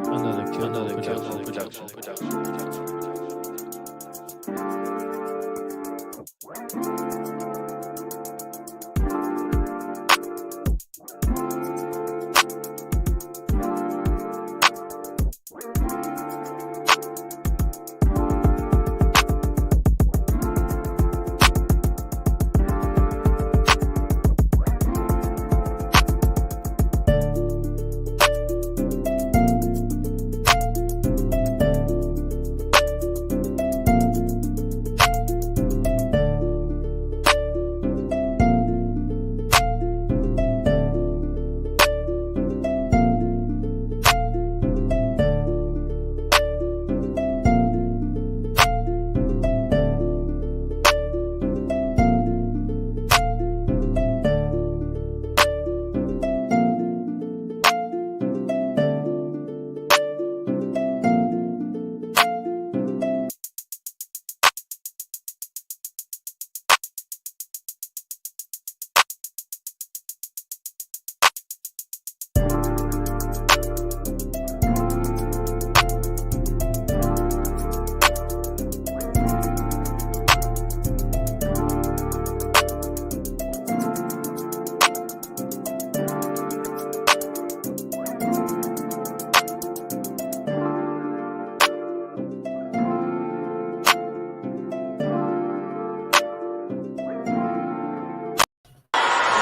Analytical production.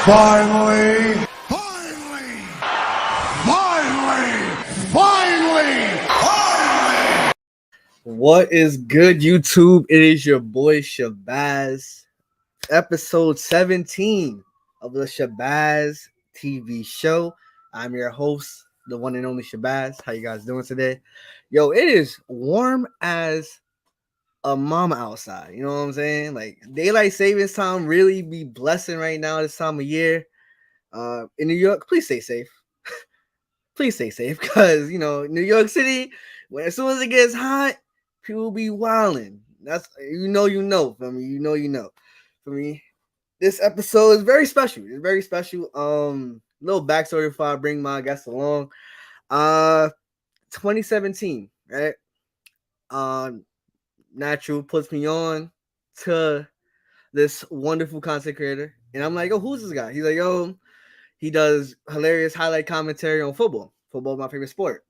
Finally! What is good, YouTube? It is your boy Shabazz, episode 17 of the Shabazz TV show. I'm your host, the one and only Shabazz. How you guys doing today? Yo, it is warm as a mama outside. You know what I'm saying? Like daylight savings time really be blessing right now this time of year. In New York, please stay safe. Please stay safe, because New York City, as soon as it gets hot, people be wilding. That's you know. For me, you know. For me, this episode is very special. It's very special. Little backstory before I bring my guests along. 2017, right? Natural puts me on to this wonderful content creator, and I'm like, oh, who's this guy? He's like, yo, he does hilarious highlight commentary on football. Football is my favorite sport.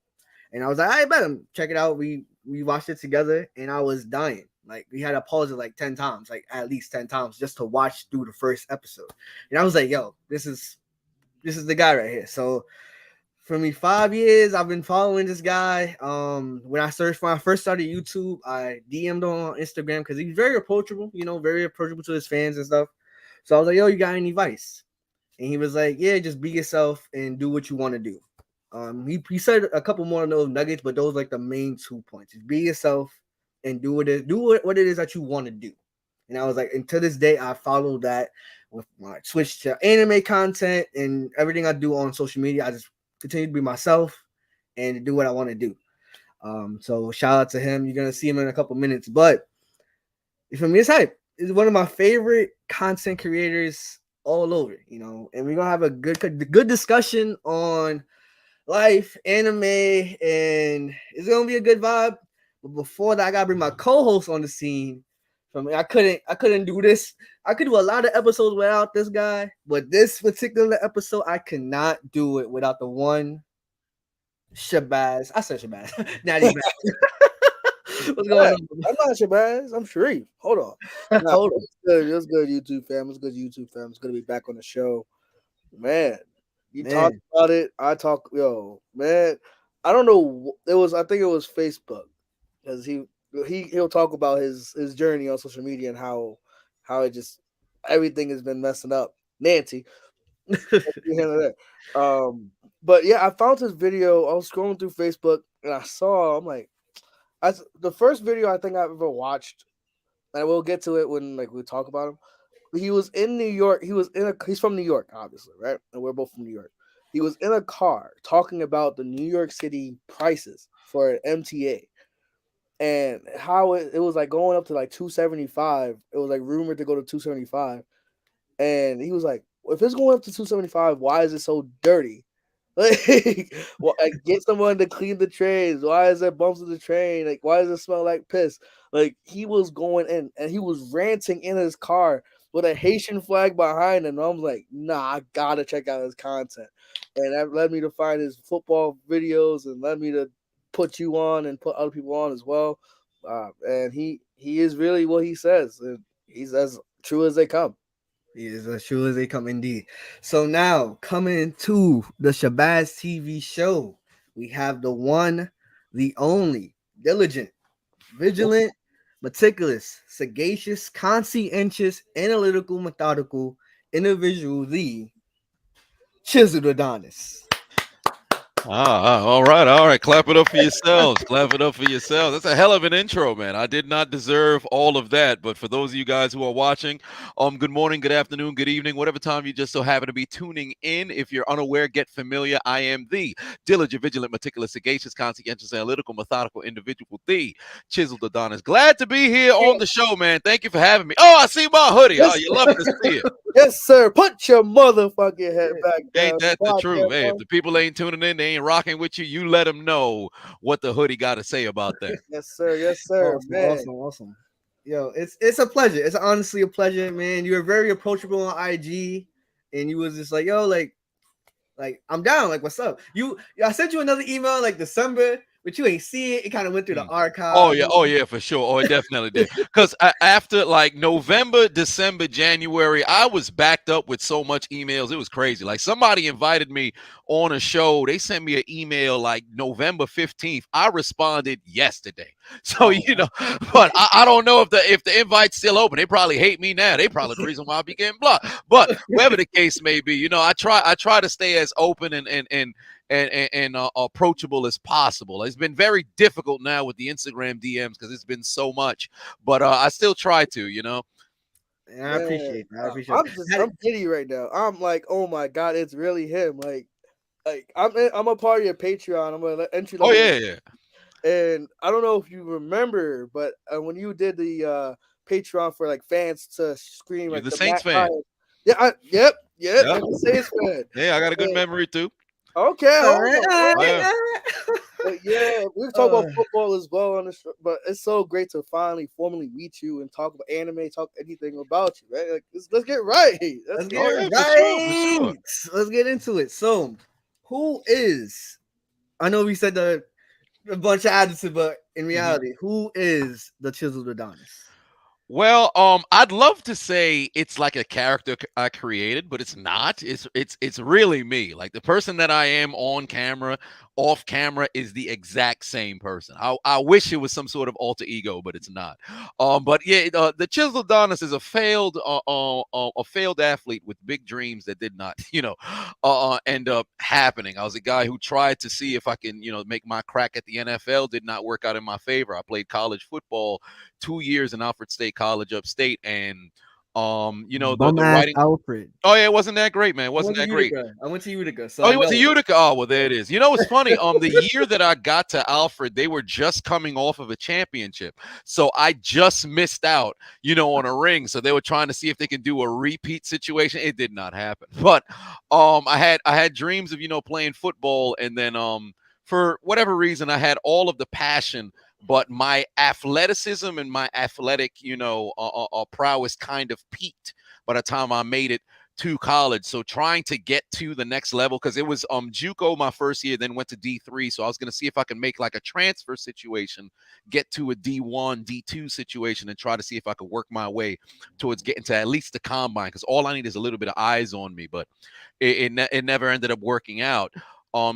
And I was like, I bet him. Check it out. We watched it together, and I was dying. Like, we had to pause it like 10 times, like at least 10 times, just to watch through the first episode. And I was like, yo, this is the guy right here. So for me, 5 years, I've been following this guy. When I first started YouTube, I DM'd him on Instagram because he's very approachable, very approachable to his fans and stuff. So I was like, yo, you got any advice? And he was like, yeah, just be yourself and do what you want to do. He said a couple more of those nuggets, but those like the main 2 points. Just be yourself and do what it is that you want to do. And I was like, and to this day, I follow that with my switch to anime content and everything I do on social media. I just continue to be myself and do what I want to do. So shout out to him. You're gonna see him in a couple minutes, but for me, it's hype. It's one of my favorite content creators all over, and we're gonna have a good discussion on life, anime, and it's gonna be a good vibe. But before that, I gotta bring my co-host on the scene. For me, I couldn't do this. I could do a lot of episodes without this guy, but this particular episode, I cannot do it without the one Shabazz. I said Shabazz. Not even. What's going on? I'm not Shabazz. I'm Sharif. Hold on. Hold on. It's good, YouTube fam. It's good, YouTube fam. It's good to be back on the show. Man, talk about it. I talk, man. I don't know. I think it was Facebook, because he'll talk about his journey on social media and how it just everything has been messing up. Nancy. But yeah, I found this video. I was scrolling through Facebook and I'm like, the first video I think I've ever watched, and we'll get to it when we talk about him. He was in New York. He's from New York, obviously, right? And we're both from New York. He was in a car talking about the New York City prices for an MTA and how it was like going up to like $275. It was like rumored to go to $275. And he was like, if it's going up to $275, why is it so dirty? Like, get someone to clean the trays. Why is there bumps in the train? Like, why does it smell like piss? Like, he was going in and he was ranting in his car with a Haitian flag behind him. I'm like, nah, I gotta check out his content. And that led me to find his football videos and led me to put you on and put other people on as well. And he is really what he says. And he's as true as they come. He is as true as they come indeed. So now coming to the ShabazzTV show, we have the one, the only, diligent, vigilant, meticulous, sagacious, conscientious, analytical, methodical individual, the Chiseled Adonis. All right. Clap it up for yourselves. Clap it up for yourselves. That's a hell of an intro, man. I did not deserve all of that. But for those of you guys who are watching, good morning, good afternoon, good evening, whatever time you just so happen to be tuning in. If you're unaware, get familiar. I am the diligent, vigilant, meticulous, sagacious, conscientious, analytical, methodical individual, the Chiseled Adonis. Glad to be here on the show, man. Thank you for having me. Oh, I see my hoodie. Yes. Oh, you love to see it. Yes, sir. Put your motherfucking head back down. Ain't that the truth? Hey, if the people ain't tuning in, they ain't rocking with you, you let them know what the hoodie got to say about that. Yes, sir. Yes, sir. Awesome, Man. awesome. Yo, it's a pleasure. It's honestly a pleasure, man. You were very approachable on IG, and you was just like, yo, like I'm down. Like, what's up? I sent you another email like December, but you ain't see it. It kind of went through the archive. Oh yeah, for sure. Oh, it definitely did. Because after like November, December, January, I was backed up with so much emails. It was crazy. Like somebody invited me on a show. They sent me an email like November 15th. I responded yesterday. So but I don't know if the invite's still open. They probably hate me now. They probably the reason why I be getting blocked. But whatever the case may be, I try to stay as open and approachable as possible. It's been very difficult now with the Instagram DMs because it's been so much, but I still try to, Yeah, I appreciate that. I'm giddy right now. I'm like, oh my god, it's really him. Like I'm a part of your Patreon. I'm gonna entry. Oh yeah. And I don't know if you remember, but when you did the Patreon for like fans to scream, You're like the Saints fan. Fires. Yeah, yep. I'm the Saints fan. Yeah, I got a good memory too. Okay, all right. But yeah, we've talked about football as well on this, but it's so great to finally formally meet you and talk about anime, talk anything about you, right? Like, let's get right. Let's get right. For sure. Let's get into it. So, who is? I know we said a bunch of adjectives, but in reality, who is the Chiseled Adonis? Well, I'd love to say it's like a character I created, but it's not. It's really me. Like the person that I am on camera, off camera is the exact same person. I wish it was some sort of alter ego, but it's not. But yeah, the Chiseled Adonis is a failed athlete with big dreams that did not, end up happening. I was a guy who tried to see if I can, make my crack at the NFL. Did not work out in my favor. I played college football 2 years in Alfred State College upstate, and the writing. Alfred. Oh yeah, it wasn't that great, man. It wasn't that great. I went to Utica. So oh, you went to Utica. Oh well, there it is. You know, it's funny. The year that I got to Alfred, they were just coming off of a championship, so I just missed out, on a ring. So they were trying to see if they can do a repeat situation. It did not happen. But I had dreams of playing football, and then for whatever reason, I had all of the passion. But my athleticism and my athletic, prowess kind of peaked by the time I made it to college. So trying to get to the next level, because it was JUCO my first year, then went to D3. So I was going to see if I can make like a transfer situation, get to a D1, D2 situation, and try to see if I could work my way towards getting to at least the combine, because all I need is a little bit of eyes on me. But it never ended up working out.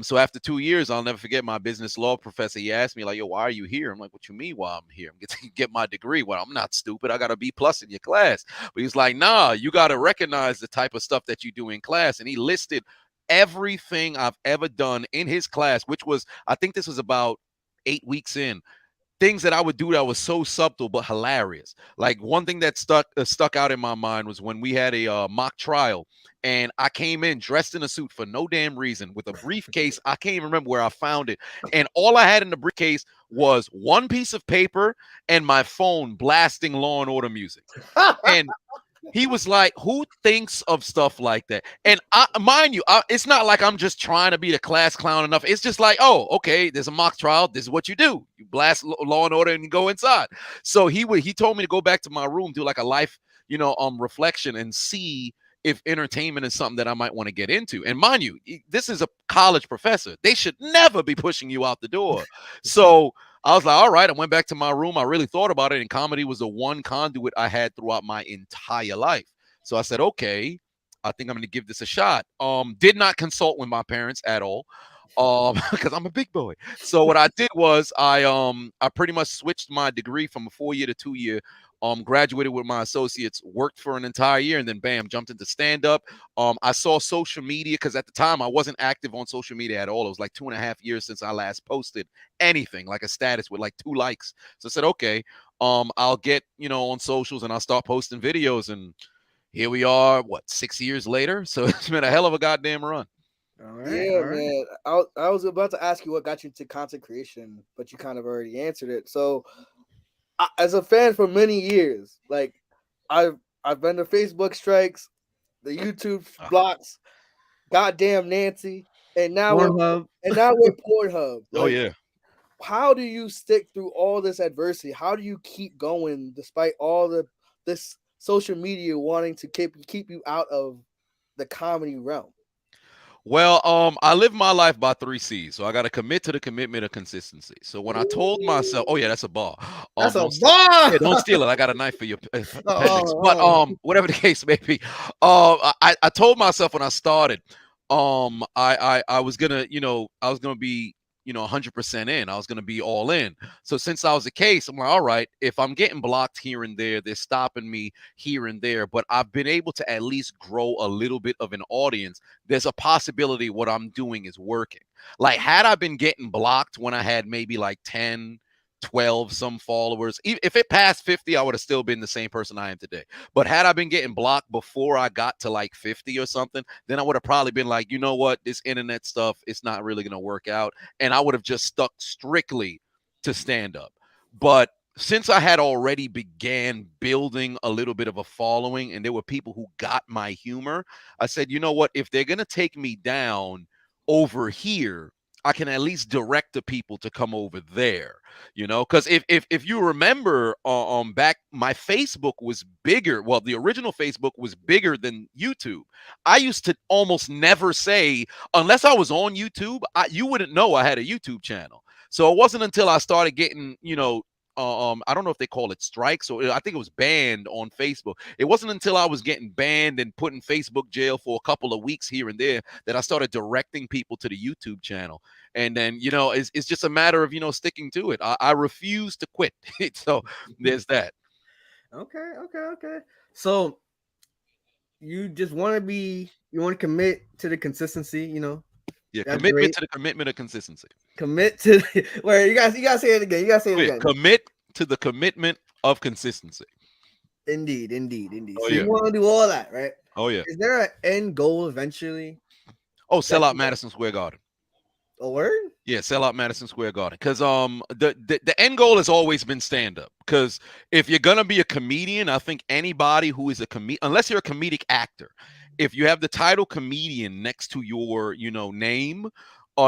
So after 2 years, I'll never forget my business law professor. He asked me like, yo, why are you here? I'm like, what you mean why I'm here? I'm getting to get my degree. Well, I'm not stupid. I got a B+ in your class. But he's like, nah, you got to recognize the type of stuff that you do in class. And he listed everything I've ever done in his class, which was, I think this was about 8 weeks in. Things that I would do that was so subtle but hilarious. Like one thing that stuck out in my mind was when we had a mock trial, and I came in dressed in a suit for no damn reason with a briefcase. I can't even remember where I found it, and all I had in the briefcase was one piece of paper and my phone blasting Law and Order music. And he was like, who thinks of stuff like that? And mind you, it's not like I'm just trying to be the class clown enough. It's just like, oh, okay, there's a mock trial. This is what you do. You blast Law and Order and you go inside. So he told me to go back to my room, do like a life, reflection and see if entertainment is something that I might want to get into. And mind you, this is a college professor. They should never be pushing you out the door. So I was like, all right. I went back to my room. I really thought about it. And comedy was the one conduit I had throughout my entire life. So I said, okay, I think I'm going to give this a shot. Did not consult with my parents at all. Because I'm a big boy. So what I did was I pretty much switched my degree from a 4-year to 2-year. Graduated with my associates, worked for an entire year, and then bam, jumped into stand-up. I saw social media because at the time I wasn't active on social media at all. It was like 2.5 years since I last posted anything, like a status with like 2 likes. So I said, okay, I'll get on socials and I'll start posting videos. And here we are, 6 years later? So it's been a hell of a goddamn run. All right, Yeah, all right. man. I was about to ask you what got you into content creation, but you kind of already answered it. So, as a fan for many years, like I've been to Facebook strikes, the YouTube blocks, goddamn Nancy, and now Pornhub. we're Pornhub. Oh yeah. How do you stick through all this adversity? How do you keep going despite all this social media wanting to keep you out of the comedy realm? Well, I live my life by 3 C's. So I got to commit to the commitment of consistency. So when I told myself, oh yeah, that's a bar. That's a Don't bar. Yeah, don't steal it. I got a knife for your appendix. But whatever the case may be, I told myself when I started, I was gonna, I was gonna be 100% in. I was going to be all in. So since I was the case, I'm like, all right, if I'm getting blocked here and there, they're stopping me here and there, but I've been able to at least grow a little bit of an audience. There's a possibility what I'm doing is working. Like, had I been getting blocked when I had maybe like 10, 12 some followers, if it passed 50, I would have still been the same person I am today. But had I been getting blocked before I got to like 50 or something, then I would have probably been like, you know what, this internet stuff, it's not really going to work out. And I would have just stuck strictly to stand up. But since I had already began building a little bit of a following and there were people who got my humor, I said, you know what, if they're going to take me down over here, I can at least direct the people to come over there, because if you remember, back, my Facebook was bigger. Well, the original Facebook was bigger than YouTube. I used to almost never say, unless I was on YouTube, you wouldn't know I had a YouTube channel. So it wasn't until I started getting, I don't know if they call it strikes, or I think it was banned on Facebook. It wasn't until I was getting banned and put in Facebook jail for a couple of weeks here and there that I started directing people to the YouTube channel. And then, it's just a matter of, sticking to it. I refuse to quit. So there's that. Okay. So you just want to commit to the consistency, Yeah, That's commitment great. to the commitment of consistency. Commit to where you guys say it again. You gotta say it Oh, yeah. again. Commit to the commitment of consistency. Indeed. Oh, So yeah. you want to do all that, right? Oh yeah. Is there an end goal eventually? Oh, sell out Madison Square Garden. A word? Yeah, sell out Madison Square Garden. Because the end goal has always been stand up. Because if you're gonna be a comedian, I think anybody who is a comedian, unless you're a comedic actor, if you have the title comedian next to your name,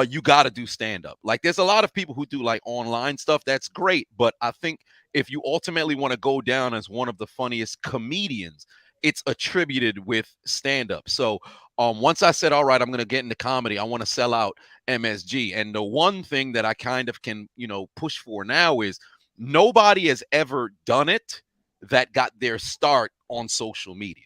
you got to do stand up. Like, there's a lot of people who do like online stuff. That's great, but I think if you ultimately want to go down as one of the funniest comedians, it's attributed with stand up. So once I said, all right, I'm going to get into comedy, I want to sell out MSG. And the one thing that I kind of can, push for now is nobody has ever done it that got their start on social media.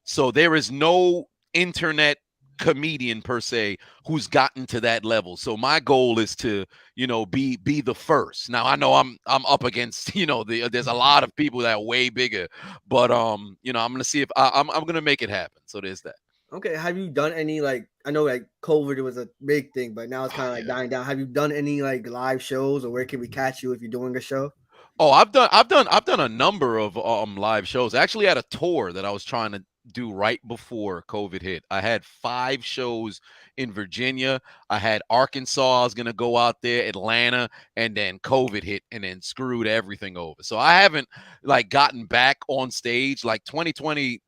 So there is no internet comedian per se who's gotten to that level. So my goal is to, be the first. Now I know I'm up against, there's a lot of people that are way bigger, but I'm gonna see if I'm gonna make it happen. So there's that. Okay. Have you done any, like, I know like COVID was a big thing, but now it's kind of like dying down. Have you done any like live shows, or where can we catch you if you're doing a show? Oh, I've done a number of live shows. I actually had a tour that I was trying to do right before COVID hit. I had 5 shows in Virginia. I had Arkansas. I was gonna go out there, Atlanta, and then COVID hit and then screwed everything over. So I haven't like gotten back on stage. Like 2020,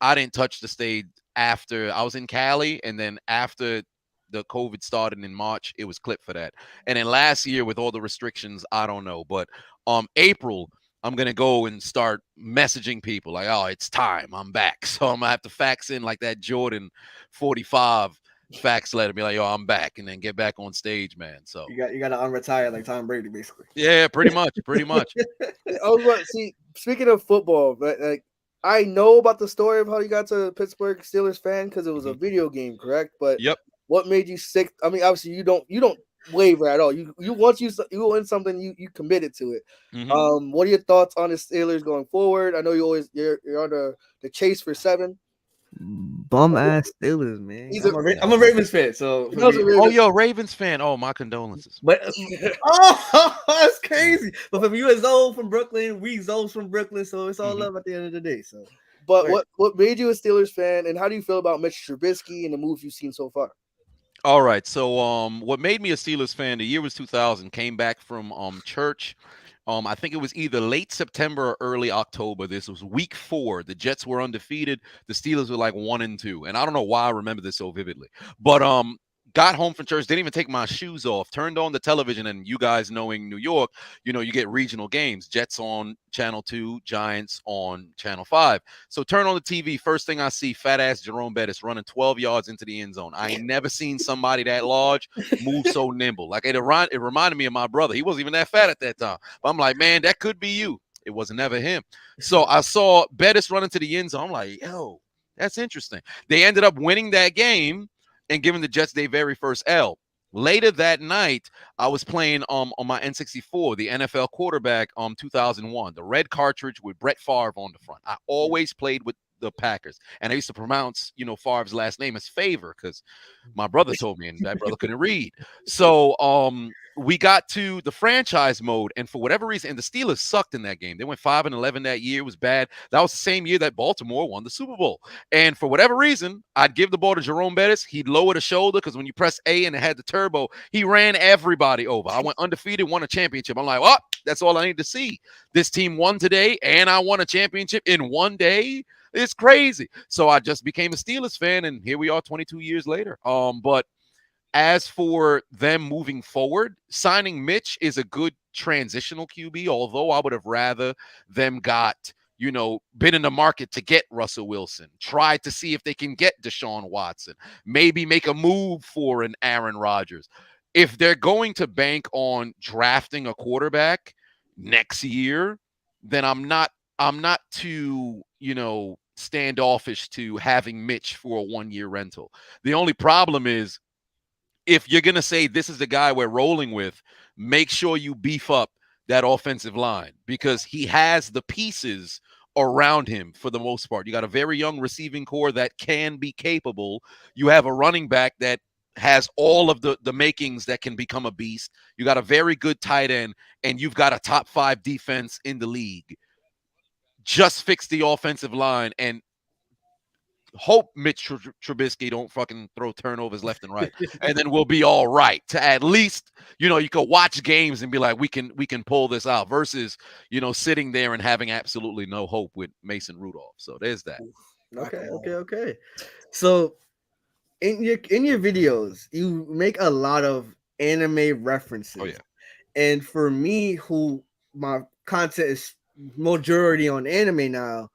I didn't touch the stage after I was in Cali, and then after the COVID started in March, it was clipped for that. And then last year with all the restrictions, I don't know, but April, I'm gonna go and start messaging people like, oh, it's time, I'm back. So I'm gonna have to fax in like that Jordan 45 fax letter, be like, yo, I'm back, and then get back on stage, man. So You got to unretire like Tom Brady, basically. yeah, pretty much. I was about to see. Speaking of football, but like I know about the story of how you got to Pittsburgh Steelers fan because it was a video game, correct? But Yep. what made you sick? I mean, obviously you don't waver at all. You once you win something, you committed to it. Mhm. What are your thoughts on the Steelers going forward? I know you're on the chase for 7. Bum ass Steelers, man. He's I'm a Ravens fan, so He knows a Oh, yo, Ravens fan. Oh, my condolences. but oh, that's crazy. But from you, Zoe from Brooklyn, we Zoe's from Brooklyn, so it's all Mhm. love at the end of the day. So, But right. what made you a Steelers fan, and how do you feel about Mitch Trubisky and the moves you've seen so far? All right. So what made me a Steelers fan, the year was 2000, came back from church. I think it was either late September or early October. This was week 4. The Jets were undefeated. The Steelers were like 1-2. And I don't know why I remember this so vividly. But got home from church, didn't even take my shoes off, turned on the television, and you guys knowing New York, you know, you get regional games. Jets on channel 2, Giants on channel 5. So turn on the TV. First thing I see, fat ass Jerome Bettis running 12 yards into the end zone. I ain't never seen somebody that large move so nimble. Like it reminded me of my brother. He wasn't even that fat at that time. But I'm like, man, that could be you. It was never him. So I saw Bettis run into the end zone. I'm like, yo, that's interesting. They ended up winning that game and giving the Jets their very first L. Later that night, I was playing on my N64, the NFL quarterback 2001, the red cartridge with Brett Favre on the front. I always played with the Packers, and I used to pronounce, you know, Favre's last name as Favor because my brother told me, and that brother couldn't read. So we got to the franchise mode, and for whatever reason, and the Steelers sucked in that game. They went 5-11 that year. It was bad. That was the same year that Baltimore won the Super Bowl. And for whatever reason, I'd give the ball to Jerome Bettis. He'd lower the shoulder because when you press A and it had the turbo, he ran everybody over. I went undefeated, won a championship. I'm like, oh, that's all I need to see. This team won today, and I won a championship in one day. It's crazy. So I just became a Steelers fan, and here we are 22 years later. But as for them moving forward, signing Mitch is a good transitional QB, although I would have rather them got, you know, been in the market to get Russell Wilson, tried to see if they can get Deshaun Watson, maybe make a move for an Aaron Rodgers. If they're going to bank on drafting a quarterback next year, then I'm not too, you know, standoffish to having Mitch for a 1-year rental. The only problem is if you're going to say this is the guy we're rolling with, make sure you beef up that offensive line because he has the pieces around him for the most part. You got a very young receiving core that can be capable. You have a running back that has all of the makings that can become a beast. You got a very good tight end, and you've got a top 5 defense in the league. Just fix the offensive line and hope Mitch Trubisky don't fucking throw turnovers left and right, and then we'll be all right. To at least, you know, you could watch games and be like, we can pull this out. Versus, you know, sitting there and having absolutely no hope with Mason Rudolph. So there's that. Okay. So in your videos, you make a lot of anime references. Oh yeah. And for me, who my content is majority on anime now,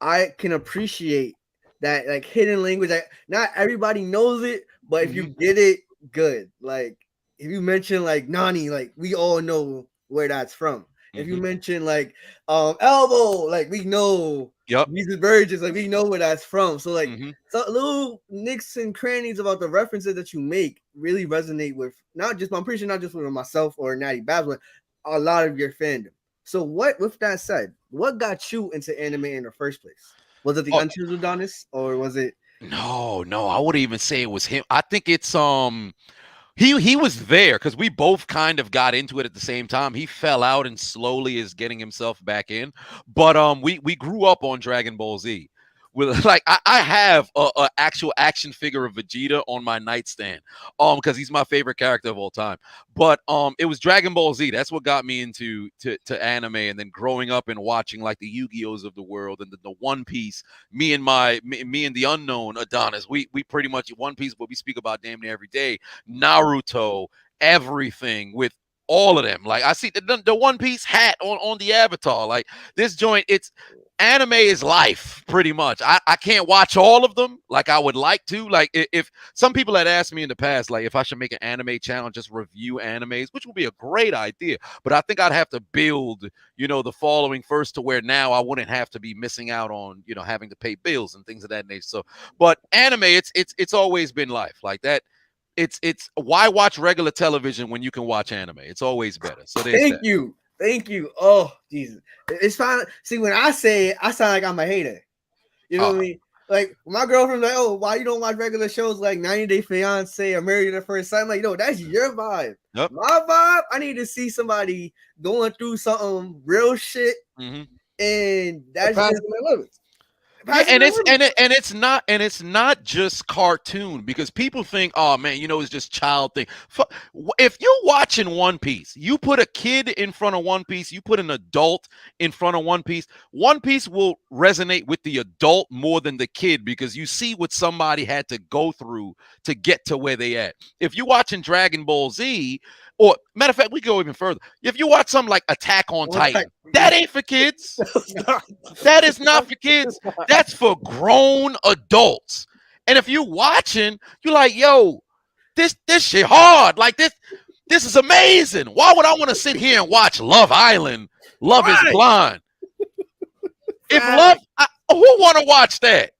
I can appreciate that like hidden language. Like not everybody knows it, but if you get it, good. Like if you mention like Nani, like we all know where that's from. If you mention like elbow, like we know these Burgess, like we know where that's from. So like so little nicks and crannies about the references that you make really resonate with not just I'm pretty sure not just with myself or Natty Babs, but a lot of your fandom. So what with that said, what got you into anime in the first place? Was it the Untitled Adonis or was it No, I wouldn't even say it was him. I think it's he was there because we both kind of got into it at the same time. He fell out and slowly is getting himself back in. But we grew up on Dragon Ball Z. with like I have a actual action figure of Vegeta on my nightstand, because he's my favorite character of all time. But it was Dragon Ball Z. That's what got me into to anime, and then growing up and watching like the Yu-Gi-Ohs of the world and the One Piece. Me and the unknown Adonis, we pretty much One Piece, what we speak about damn near every day. Naruto, everything with all of them. Like I see the One Piece hat on the avatar. Like this joint, it's anime is life pretty much. I can't watch all of them like I would like to. Like if some people had asked me in the past, like if I should make an anime channel, just review animes, which would be a great idea. But I think I'd have to build, the following first to where now I wouldn't have to be missing out on, having to pay bills and things of that nature. So, but anime, it's always been life like that. It's why watch regular television when you can watch anime? It's always better. So Thank you. Oh, Jesus. It's fine. See, when I say it, I sound like I'm a hater. You know what I mean? Like, my girlfriend's like, oh, why you don't watch regular shows like 90 Day Fiance or Married at First Sight? I'm like, no, that's your vibe. Yep. My vibe, I need to see somebody going through something real shit. Mm-hmm. And that's just my limits. Yeah, and it's not just cartoon, because people think, oh man, it's just child thing. If you're watching One Piece, you put a kid in front of One Piece, you put an adult in front of One Piece will resonate with the adult more than the kid, because you see what somebody had to go through to get to where they at. If you're watching Dragon Ball Z, or matter of fact, we go even further. If you watch something like Attack on Titan, that ain't for kids. That is not for kids. That's for grown adults. And if you're watching, you're like, yo, this shit hard. Like this is amazing. Why would I want to sit here and watch Love Island? Love is Blind. If who want to watch that?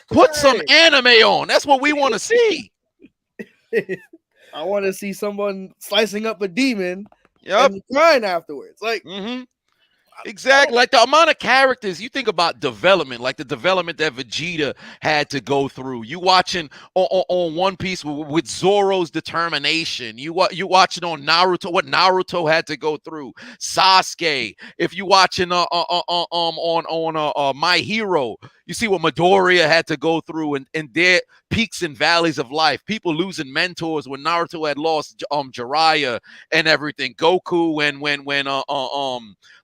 Put some anime on. That's what we want to see. I want to see someone slicing up a demon and crying afterwards. Like, exactly. Like the amount of characters, you think about development, like the development that Vegeta had to go through. You watching on One Piece with Zoro's determination. You watching on Naruto, what Naruto had to go through. Sasuke. If you watching on My Hero, you see what Midoriya had to go through and their peaks and valleys of life. People losing mentors when Naruto had lost Jiraiya and everything. Goku when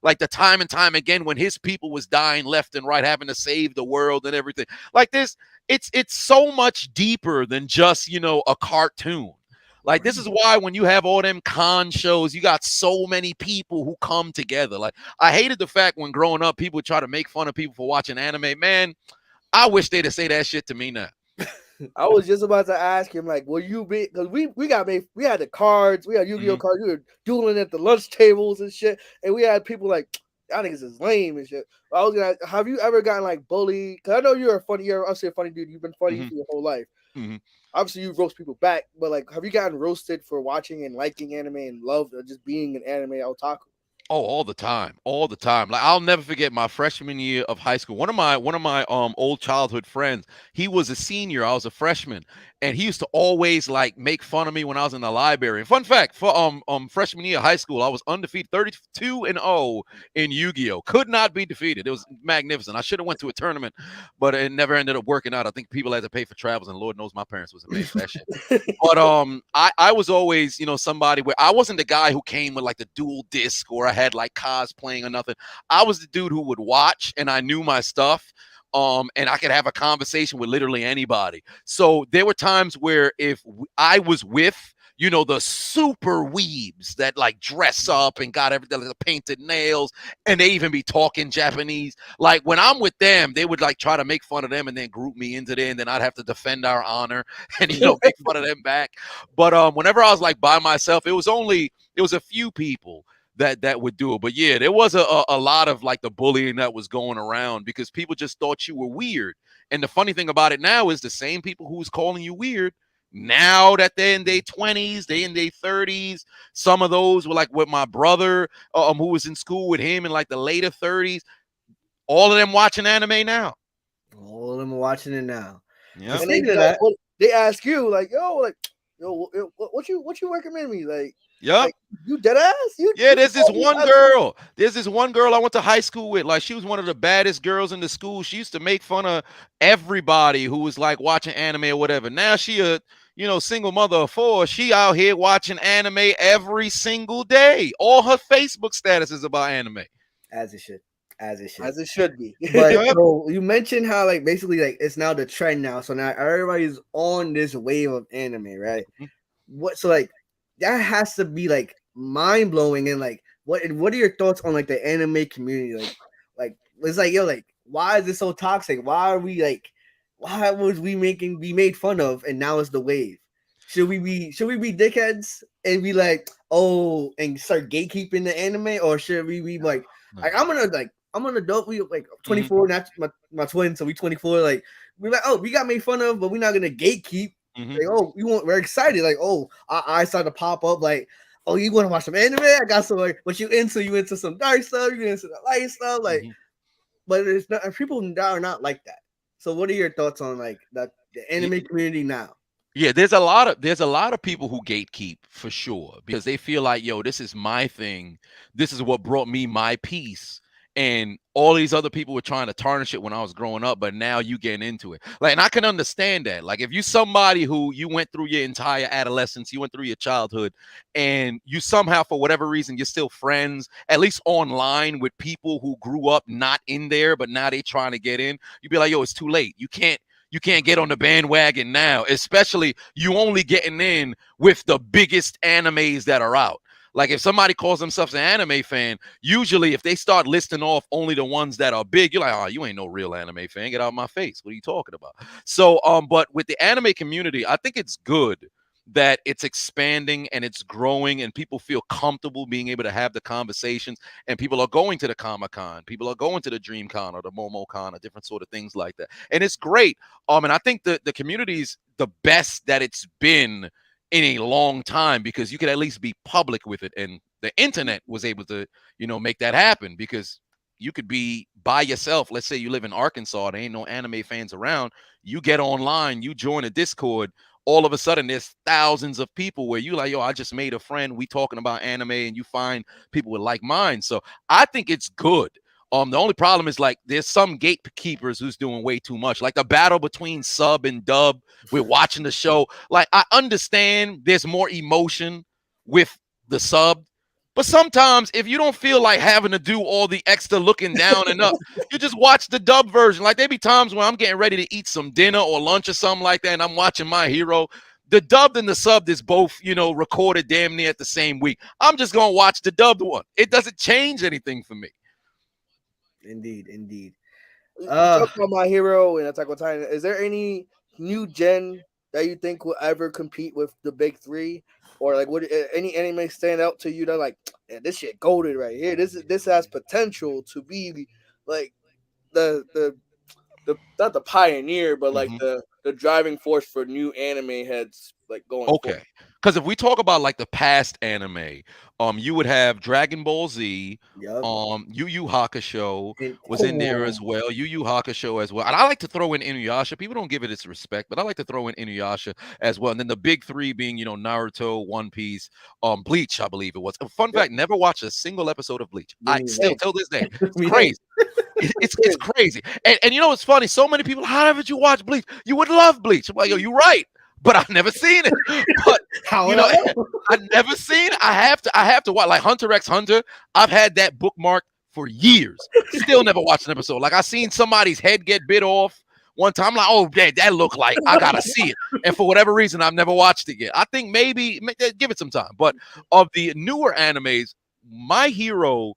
like the time and time again when his people was dying left and right, having to save the world and everything. Like this, it's so much deeper than just, a cartoon. Like, this is why when you have all them con shows, you got so many people who come together. Like, I hated the fact when growing up, people would try to make fun of people for watching anime. Man, I wish they'd say that shit to me now. I was just about to ask him, like, will you be, because we had the cards, we had Yu-Gi-Oh cards, we were dueling at the lunch tables and shit, and we had people like, I think it's lame and shit. I was gonna, have you ever gotten like bullied? Because I know you're obviously a funny dude. You've been funny for your whole life. Obviously, you roast people back, but like, have you gotten roasted for watching and liking anime and love or just being an anime otaku? Oh, all the time. Like, I'll never forget my freshman year of high school. One of my old childhood friends, he was a senior, I was a freshman, and he used to always like make fun of me when I was in the library. And fun fact, for freshman year of high school, I was undefeated, 32-0 in Yu-Gi-Oh. Could not be defeated. It was magnificent. I should have went to a tournament, but it never ended up working out. I think people had to pay for travels, and Lord knows my parents was amazed that shit. But I was always, somebody where I wasn't the guy who came with like the dual disc or I had like cosplaying or nothing. I was the dude who would watch and I knew my stuff. And I could have a conversation with literally anybody. So there were times where if I was with, the super weebs that like dress up and got everything, like the painted nails, and they even be talking Japanese. Like when I'm with them, they would like try to make fun of them and then group me into there, and then I'd have to defend our honor and make fun of them back. But whenever I was like by myself, it was a few people that would do it. But yeah, there was a lot of like the bullying that was going around because people just thought you were weird. And the funny thing about it now is the same people who's calling you weird, now that they're in their 20s, they in their 30s. Some of those were like with my brother, who was in school with him in like the later 30s. All of them watching anime now. All of them are watching it now. Yeah. And they ask you like, yo, like, yo, what you recommend me? Yup. Like you dead ass? Yeah, there's this told me one I- girl. There's this one girl I went to high school with. Like, she was one of the baddest girls in the school. She used to make fun of everybody who was like watching anime or whatever. Now she a single mother of 4. She out here watching anime every single day. All her Facebook status is about anime. As it should. As it should. As it should be. But Yep. so you mentioned how like basically like it's now the trend now. So now everybody's on this wave of anime, right? Mhm. What so like that has to be like mind blowing and like what are your thoughts on like the anime community? Like it's like yo, like why is it so toxic? Why was we made fun of and now it's the wave? Should we be dickheads and be like, oh, and start gatekeeping the anime, or should we be like I'm an adult, we like 24, not my twin, so we 24, like we're like, oh, we got made fun of, but we're not gonna gatekeep. Mhm. Like, oh, we're excited, like, oh, our eyes start to pop up, like, oh, you want to watch some anime? I got some, like, what you into some dark stuff, you into the light stuff, like, Mhm. but it's not, people are not like that. So what are your thoughts on like the anime community now? Yeah, there's a lot of people who gatekeep for sure, because they feel like, yo, this is my thing. This is what brought me my peace. And all these other people were trying to tarnish it when I was growing up, but now you getting into it. Like, and I can understand that. Like, if you somebody who you went through your entire adolescence, you went through your childhood, and you somehow, for whatever reason, you're still friends, at least online, with people who grew up not in there, but now they trying to get in, you'd be like, yo, it's too late. You can't get on the bandwagon now, especially you only getting in with the biggest animes that are out. Like, if somebody calls themselves an anime fan, usually if they start listing off only the ones that are big, you're like, oh, you ain't no real anime fan. Get out of my face. What are you talking about? So, but with the anime community, I think it's good that it's expanding and it's growing and people feel comfortable being able to have the conversations, and people are going to the Comic-Con, people are going to the DreamCon or the MomoCon or different sort of things like that. And it's great. And I think the community's the best that it's been in a long time, because you could at least be public with it, and the internet was able to make that happen, because you could be by yourself. Let's say you live in Arkansas, there ain't no anime fans around. You get online, you join a Discord, all of a sudden there's thousands of people where you like, yo, I just made a friend, we talking about anime, and you find people with like minds. So I think it's good. The only problem is, like, there's some gatekeepers who's doing way too much. Like the battle between sub and dub, we're watching the show. Like, I understand there's more emotion with the sub, but sometimes if you don't feel like having to do all the extra looking down and up, you just watch the dub version. Like, there be times when I'm getting ready to eat some dinner or lunch or something like that, and I'm watching My Hero. The dubbed and the subbed is both, recorded damn near at the same week. I'm just going to watch the dubbed one. It doesn't change anything for me. Indeed. You talk about My Hero and Attack on Titan. Is there any new gen that you think will ever compete with the big three? Or like, would any anime stand out to you that like, yeah, this shit goated right here? This has potential to be like the not the pioneer, but like the driving force for new anime heads like going forward. Because if we talk about like the past anime, you would have Dragon Ball Z, Yep. Yu Yu Hakusho was in there as well. Yu Yu Hakusho as well. And I like to throw in Inuyasha. People don't give it its respect, but I like to throw in Inuyasha as well. And then the big three being, Naruto, One Piece, Bleach, I believe it was. A fun fact, never watched a single episode of Bleach. I still, till this day, it's crazy. It's crazy. And it's funny. So many people, how haven't you watched Bleach? You would love Bleach. I'm like, yo, you're right. But I've never seen it. But I've never seen it. I have to watch, like Hunter x Hunter. I've had that bookmarked for years. Still never watched an episode. Like, I seen somebody's head get bit off one time. I'm like, oh, that looked like I gotta see it. And for whatever reason, I've never watched it yet. I think maybe give it some time. But of the newer animes, My Hero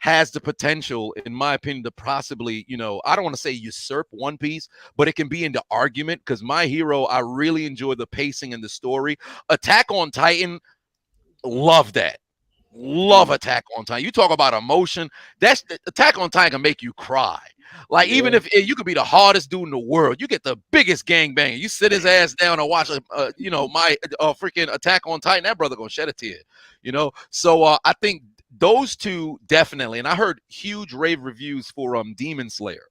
has the potential, in my opinion, to possibly, I don't want to say usurp One Piece, but it can be in the argument, because My Hero, I really enjoy the pacing and the story. Attack on Titan, love that. Love Attack on Titan. You talk about emotion. That's Attack on Titan can make you cry. Like, even if you could be the hardest dude in the world, you get the biggest gangbang, you sit his ass down and watch, my freaking Attack on Titan, that brother gonna shed a tear, So I think those two definitely, and I heard huge rave reviews for Demon Slayer.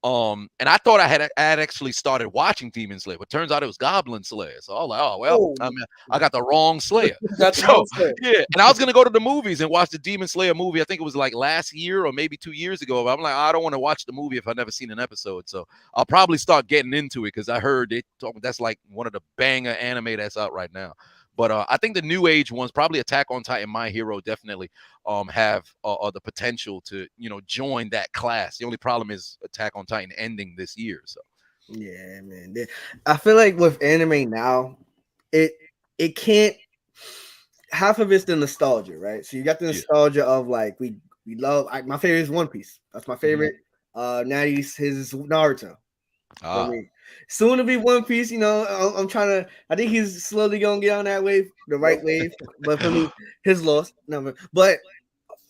And I thought I had actually started watching Demon Slayer, but turns out it was Goblin Slayer. So I was like, oh well, I mean, I got the wrong Slayer. That's So yeah, and I was gonna go to the movies and watch the Demon Slayer movie. I think it was like last year or maybe 2 years ago. But I'm like, I don't want to watch the movie if I've never seen an episode. So I'll probably start getting into it because I heard it. That's like one of the banger anime that's out right now. But I think the new age ones, probably Attack on Titan, My Hero, definitely have the potential to, you know, join that class. The only problem is Attack on Titan ending this year. So yeah, man. I feel like with anime now, it can't. Half of it's the nostalgia, right? So you got the nostalgia of like we love. My favorite is One Piece. That's my favorite. Natty's his Naruto. For me. Soon to be One Piece, you know. I'm trying to. I think he's slowly gonna get on that wave, the right wave. But for me, his loss. No, but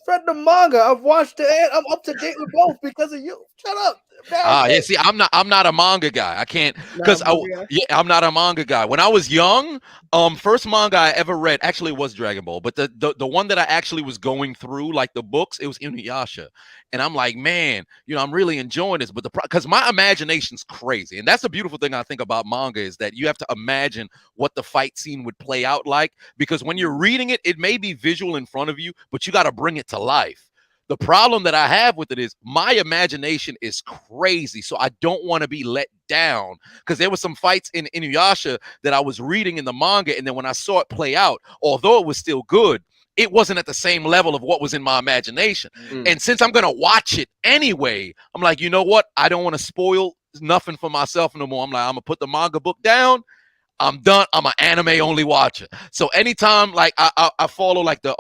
read the manga. I've watched it. I'm up to date with both because of you. Shut up. Yeah. See, I'm not a manga guy. I can't because I'm not a manga guy. When I was young, first manga I ever read actually was Dragon Ball, but the one that I actually was going through, like the books, it was Inuyasha, and I'm like, man, you know, I'm really enjoying this, but because my imagination's crazy, and that's the beautiful thing I think about manga is that you have to imagine what the fight scene would play out like, because when you're reading it, it may be visual in front of you, but you got to bring it to life. The problem that I have with it is my imagination is crazy. So I don't want to be let down because there were some fights in Inuyasha that I was reading in the manga. And then when I saw it play out, although it was still good, it wasn't at the same level of what was in my imagination. And since I'm going to watch it anyway, I'm like, you know what? I don't want to spoil nothing for myself no more. I'm like, I'm going to put the manga book down. I'm done. I'm an anime only watcher. So anytime like I follow like the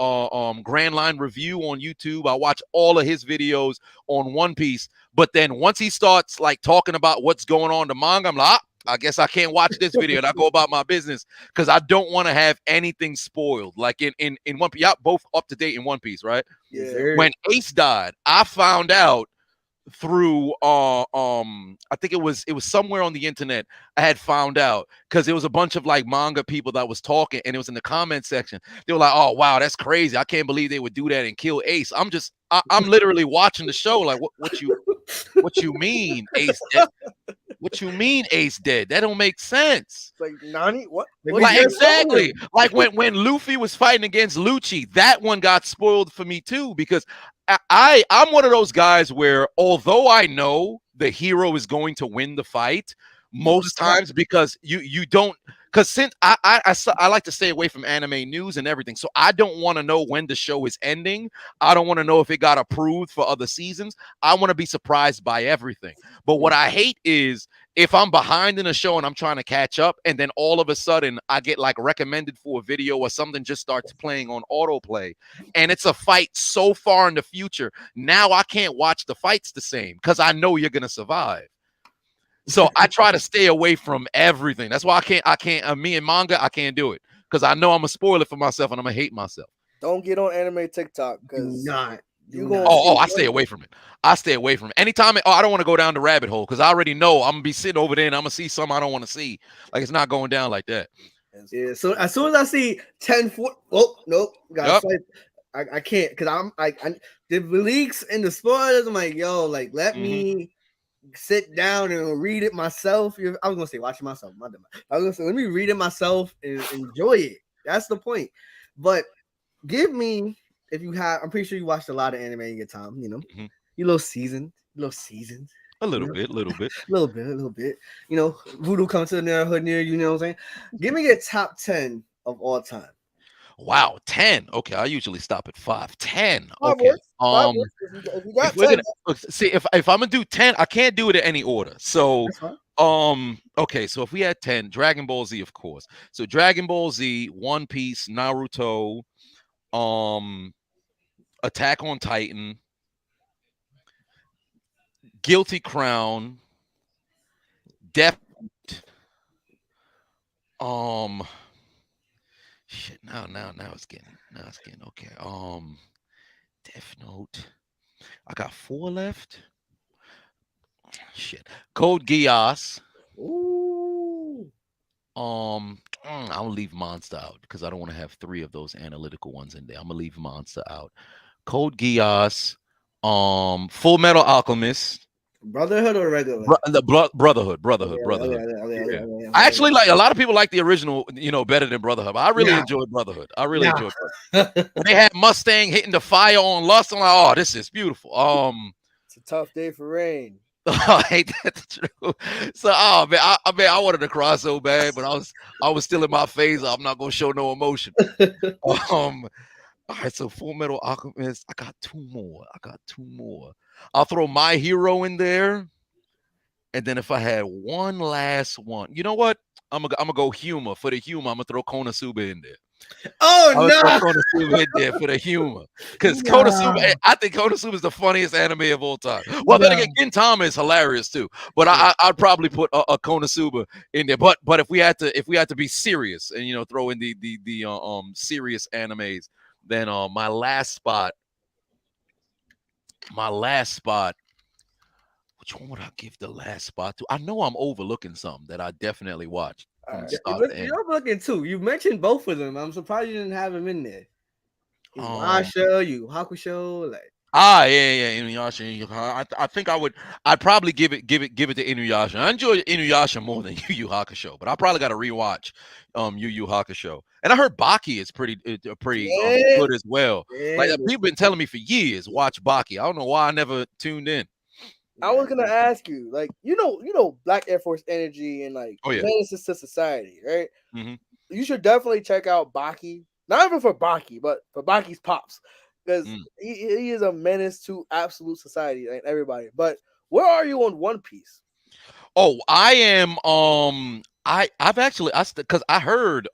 Grand Line Review on YouTube, I watch all of his videos on One Piece. But then once he starts like talking about what's going on in the manga, I'm like, I guess I can't watch this video and I go about my business because I don't want to have anything spoiled. Like in One Piece, y'all both up to date in One Piece, right? Yeah. When Ace died, I found out through I think it was somewhere on the internet. I had found out because it was a bunch of like manga people that was talking, and it was in the comment section. They were like, oh wow, that's crazy, I can't believe they would do that and kill Ace. I'm literally watching the show like what you mean Ace dead? What you mean Ace dead? That don't make sense. Like Nani, what? Like exactly. Like when Luffy was fighting against Lucci, that one got spoiled for me too, because I'm one of those guys where although I know the hero is going to win the fight most times, because you don't, because since I like to stay away from anime news and everything, so I don't want to know when the show is ending. I don't want to know if it got approved for other seasons. I want to be surprised by everything. But what I hate is if I'm behind in a show and I'm trying to catch up, and then all of a sudden I get like recommended for a video or something just starts playing on autoplay, and it's a fight so far in the future. Now I can't watch the fights the same because I know you're gonna survive. So I try to stay away from everything. That's why I can't. Me and manga, I can't do it because I know I'm gonna spoil it for myself and I'm gonna hate myself. Don't get on anime TikTok because I stay away from it. I stay away from it. Anytime I don't want to go down the rabbit hole because I already know I'm gonna be sitting over there and I'm gonna see something I don't want to see. Like it's not going down like that. Yeah. So as soon as I see 10-4, oh nope, guys, I can't because I'm like the leaks and the spoilers. I'm like, yo, like let me sit down and read it myself. I was gonna say watch it myself. I was gonna say let me read it myself and enjoy it. That's the point. But give me, if you have, I'm pretty sure you watched a lot of anime in your time. You know, you little seasoned. A little bit. You know, Voodoo comes to the neighborhood near you. You know what I'm saying? Give me your top 10 of all time. Wow, 10. Okay, I usually stop at 5. 10. Okay. If I'm gonna do 10, I can't do it in any order. So okay, so if we had 10, Dragon Ball Z, of course. So Dragon Ball Z, One Piece, Naruto, Attack on Titan, Guilty Crown, Death. Shit. Now it's getting okay. Death Note. I got 4 left. Shit. Code Geass. Ooh. I'll leave Monster out because I don't want to have 3 of those analytical ones in there. I'm gonna leave Monster out. Code Geass. Full Metal Alchemist. Brotherhood or regular? Brotherhood. Yeah. I actually like a lot of people like the original, better than Brotherhood. But I really enjoyed Brotherhood. Enjoyed Brotherhood. When they had Mustang hitting the fire on Lust, I'm like, oh, this is beautiful. It's a tough day for rain. Ain't that the truth? So, I wanted to cry so bad, but I was still in my phase. I'm not gonna show no emotion. All right, so Full Metal Alchemist. I got two more. I'll throw My Hero in there. And then if I had one last one, you know what? I'm gonna go humor. For the humor, I'm gonna throw Konosuba in there. Oh I'm no! gonna throw Konosuba in there for the humor. Because Konosuba, I think Konosuba is the funniest anime of all time. Well, then again, Gintama is hilarious too. But I'd probably put a Konosuba in there. But if we had to be serious and throw in the serious animes, then my last spot. Which one would I give the last spot to? I know I'm overlooking something that I definitely watched from start to end. You're overlooking two. You mentioned both of them. I'm surprised you didn't have them in there. Yu Hakusho, like. Inuyasha. I think I'd probably give it to Inuyasha. I enjoy Inuyasha more than Yu Yu Hakusho, but I probably got to rewatch Yu Yu Hakusho. And I heard Baki is pretty good as well. Like people been telling me for years, watch Baki. I don't know why I never tuned in. I was gonna ask you, like, Black Air Force Energy and like menaces to society, right? Mm-hmm. You should definitely check out Baki. Not even for Baki, but for Baki's pops. Because he is a menace to absolute society and everybody. But where are you on One Piece? Oh, I am. I've actually because I heard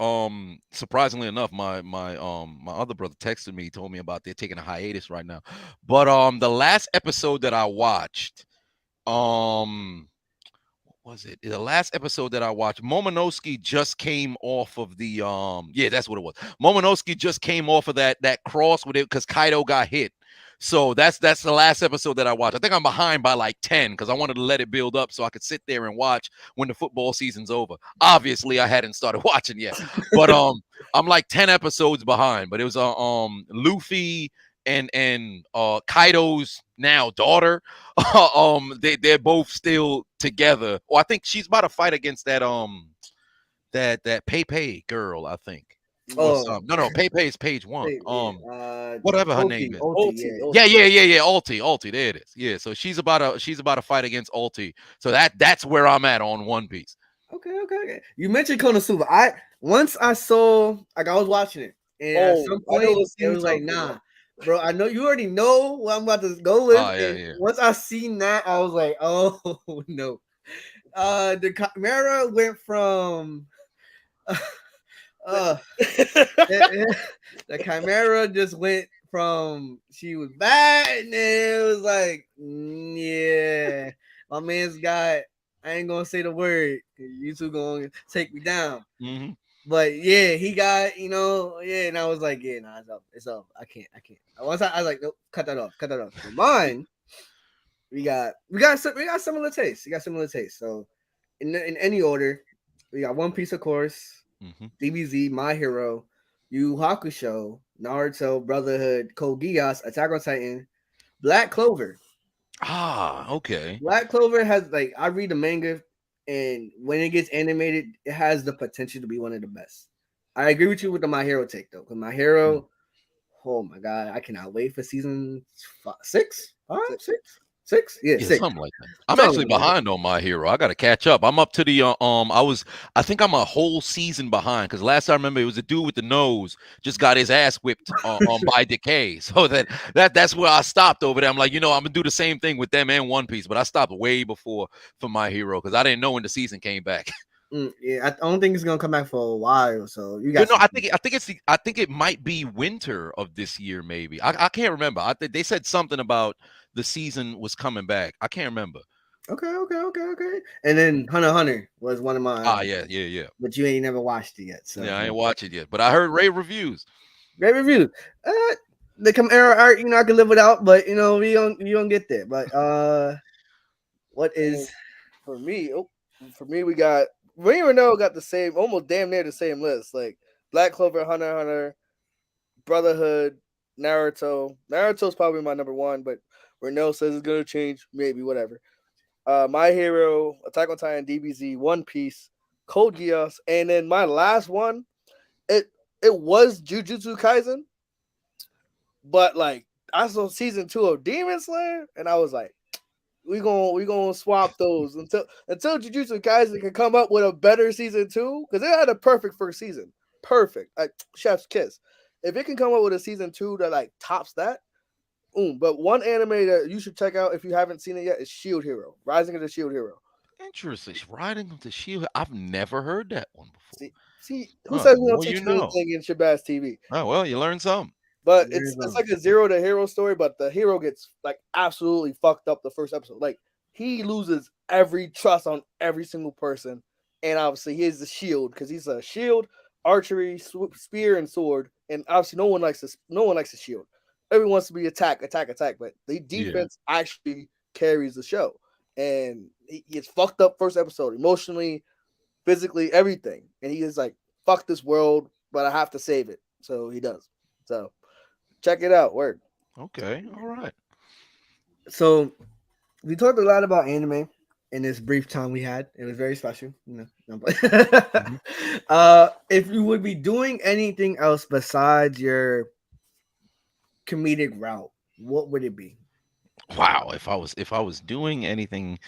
surprisingly enough, my other brother texted me, told me about they're taking a hiatus right now. But the last episode that I watched, what was it? The last episode that I watched, Momonosuke just came off of the that's what it was. Momonosuke just came off of that cross with it because Kaido got hit. So that's the last episode that I watched. I think I'm behind by like 10 because I wanted to let it build up so I could sit there and watch when the football season's over. Obviously, I hadn't started watching yet, but I'm like 10 episodes behind. But it was Luffy and Kaido's now daughter. They're both still together. Or I think she's about to fight against that that Pepe girl, I think. No, Pepe is page one. Whatever her name is. Ulti. There it is. Yeah, so she's about to fight against Ulti. So that's where I'm at on One Piece. Okay. You mentioned Konosuba. Once I saw, like, I was watching it, and at some point it was like, nah, bro. I know you already know what I'm about to go with. Once I seen that, I was like, oh no. The Chimera went from. The Chimera just went from she was bad, and then it was like, yeah, my man's got. I ain't gonna say the word. You two gonna take me down. Mm-hmm. But yeah, he got and I was like, yeah, nah, it's up. I can't. Once I was like, nope, cut that off. For mine, we got similar tastes. So in any order, we got One Piece, of course. Mm-hmm. DBZ, My Hero, Yu Yu Hakusho, Naruto, Brotherhood, Code Geass, Attack on Titan, Black Clover. Okay. Black Clover has, like, I read the manga, and when it gets animated, it has the potential to be one of the best. I agree with you with the My Hero take, though, because My Hero, oh my god, I cannot wait for season 6. Yeah, 6. Something like that. I'm actually behind on My Hero. I got to catch up. I'm up to the I think I'm a whole season behind because last I remember it was a dude with the nose just got his ass whipped by Decay. So that's where I stopped over there. I'm like, I'm gonna do the same thing with them and One Piece, but I stopped way before for My Hero because I didn't know when the season came back. Yeah, I don't think it's gonna come back for a while. So you guys, I think it might be winter of this year. Maybe I can't remember. They said something about the season was coming back. I can't remember. Okay. And then Hunter was one of mine. Yeah. But you ain't never watched it yet. So yeah, I ain't watched it yet. But I heard rave reviews. Great reviews. The Chimera art, I can live without, but we don't get there. But what is for me? For me, we got Renault got the same, almost damn near the same list. Like Black Clover, Hunter, Brotherhood, Naruto. Naruto's probably my number one, but Renault says it's gonna change, maybe, whatever. My Hero, Attack on Titan, DBZ, One Piece, Code Geass, and then my last one, it was Jujutsu Kaisen, but like I saw season 2 of Demon Slayer, and I was like, we gonna swap those until Jujutsu Kaisen can come up with a better season 2, because it had a perfect first season, perfect, like chef's kiss. If it can come up with a season 2 that like tops that, but one anime that you should check out if you haven't seen it yet is Shield Hero, Rising of the Shield Hero. Interesting. Riding of the Shield. I've never heard that one before. See, who Huh, says the we don't more teach you you know. anything in Shabazz TV? Oh well, you learn something. But There it's you go. like a zero to hero story, but the hero gets like absolutely fucked up the first episode. Like he loses every trust on every single person, and obviously he is the shield because he's a shield, archery, spear, and sword. And obviously no one likes a shield. Everyone wants to be attack. But the defense actually carries the show, and he gets fucked up first episode emotionally, physically, everything, and he is like, "Fuck this world, but I have to save it." So he does. So check it out. Word. Okay. All right. So we talked a lot about anime in this brief time we had. It was very special. If you would be doing anything else besides your comedic route, what would it be? Wow. If I was doing anything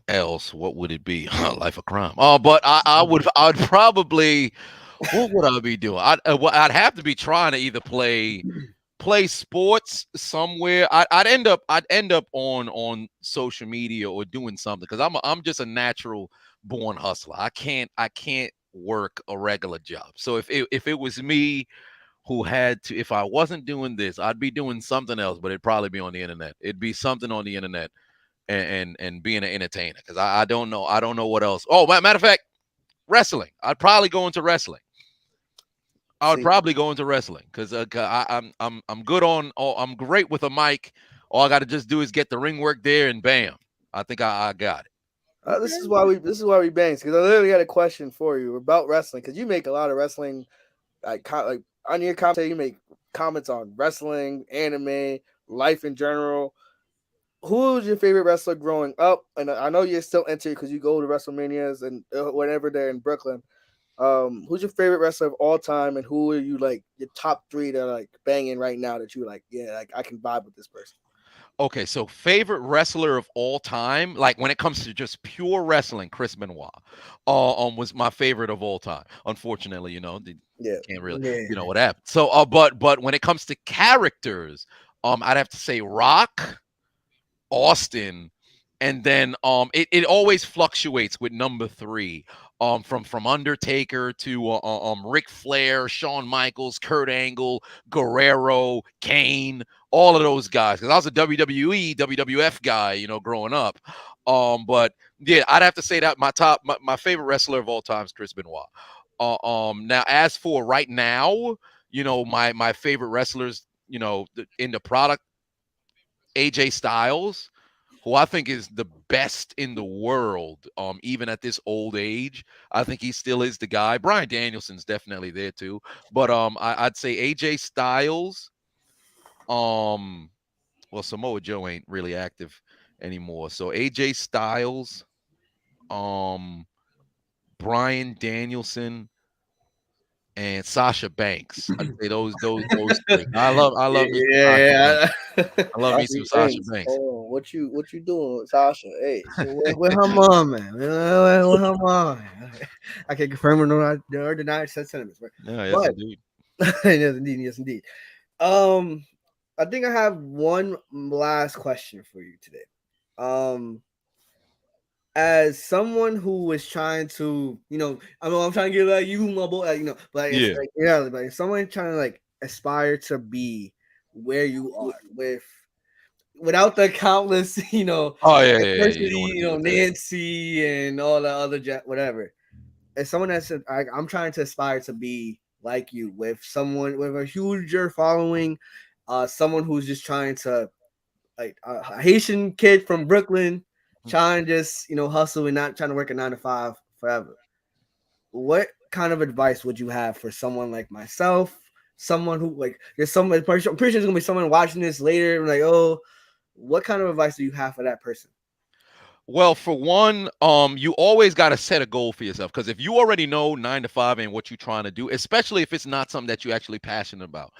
else, what would it be? Life of crime. Oh, but I'd probably. What would I be doing? I'd have to be trying to either play sports somewhere. I'd end up on social media or doing something, because I'm just a natural born hustler. I can't work a regular job. So if it was me who had to, if I wasn't doing this, I'd be doing something else, but it'd probably be on the internet. It'd be something on the internet and being an entertainer, because I don't know what else. Oh, matter of fact, wrestling. I'd probably go into wrestling. I would probably go into wrestling because I'm good on. I'm great with a mic. All I got to just do is get the ring work there, and bam, I think I got it. This is why we bangs, because I literally had a question for you about wrestling, because you make a lot of wrestling, like on your commentary, you make comments on wrestling, anime, life in general. Who was your favorite wrestler growing up? And I know you're still into it because you go to WrestleManias and whenever they're in Brooklyn. Who's your favorite wrestler of all time, and who are you like your top 3 that are like banging right now that you like? Yeah, like I can vibe with this person. Okay, so favorite wrestler of all time, like when it comes to just pure wrestling, Chris Benoit, was my favorite of all time. Unfortunately, can't really, what happened. So, but when it comes to characters, I'd have to say Rock, Austin, and then it always fluctuates with number 3. From Undertaker to Ric Flair, Shawn Michaels, Kurt Angle, Guerrero, Kane, all of those guys. Because I was a WWE, WWF guy, growing up. But yeah, I'd have to say that my favorite wrestler of all time is Chris Benoit. Now as for right now, my favorite wrestlers, in the product, AJ Styles, who I think is the best in the world, even at this old age. I think he still is the guy. Bryan Danielson's definitely there too. But I'd say AJ Styles. Well, Samoa Joe ain't really active anymore. So AJ Styles, Bryan Danielson, and Sasha Banks. I'd say those 3. I love me some Sasha Banks. I love me some Sasha Banks. Oh, what you doing, Sasha? Hey, Where her mom, man? Where her mom? I can confirm or deny said sentiments. Yeah, yes, indeed. Yes, indeed. I think I have one last question for you today. As someone who is trying to, I'm trying to get like you, my boy, but like someone trying to like aspire to be where you are without the countless, adversity, Nancy and all the other whatever. As someone that's I'm trying to aspire to be like you, with someone with a huger following, someone who's just trying to, like a Haitian kid from Brooklyn, trying to just hustle and not trying to work a 9 to 5 forever. What kind of advice would you have for someone like myself? Someone who there's someone, I'm pretty sure there's gonna be someone watching this later, like, oh, what kind of advice do you have for that person? Well, for one, you always got to set a goal for yourself, because if you already know 9 to 5 and what you're trying to do, especially if it's not something that you're actually passionate about,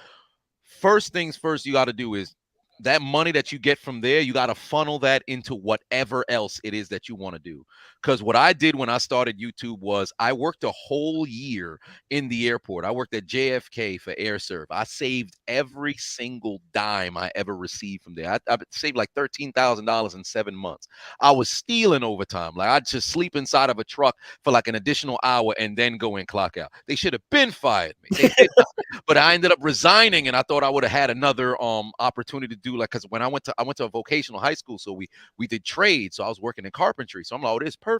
first things first, you got to do is that money that you get from there, you got to funnel that into whatever else it is that you want to do. Because what I did when I started YouTube was I worked a whole year in the airport. I worked at JFK for air serve. I saved every single dime I ever received from there. I saved like $13,000 in 7 months. I was stealing overtime. Like, I'd just sleep inside of a truck for like an additional hour and then go and clock out. They should have been fired me. They did not. But I ended up resigning, and I thought I would have had another opportunity to do, like, because when I went to a vocational high school, so we did trade. So I was working in carpentry. So I'm like, oh, this is perfect.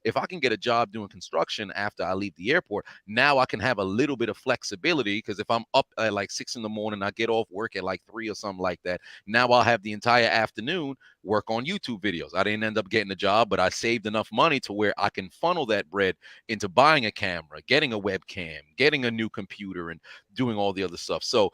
If I can get a job doing construction after I leave the airport, now I can have a little bit of flexibility, because if I'm up at like 6 in the morning, I get off work at like 3 or something like that. Now I'll have the entire afternoon work on YouTube videos. I didn't end up getting a job, but I saved enough money to where I can funnel that bread into buying a camera, getting a webcam, getting a new computer, and doing all the other stuff. So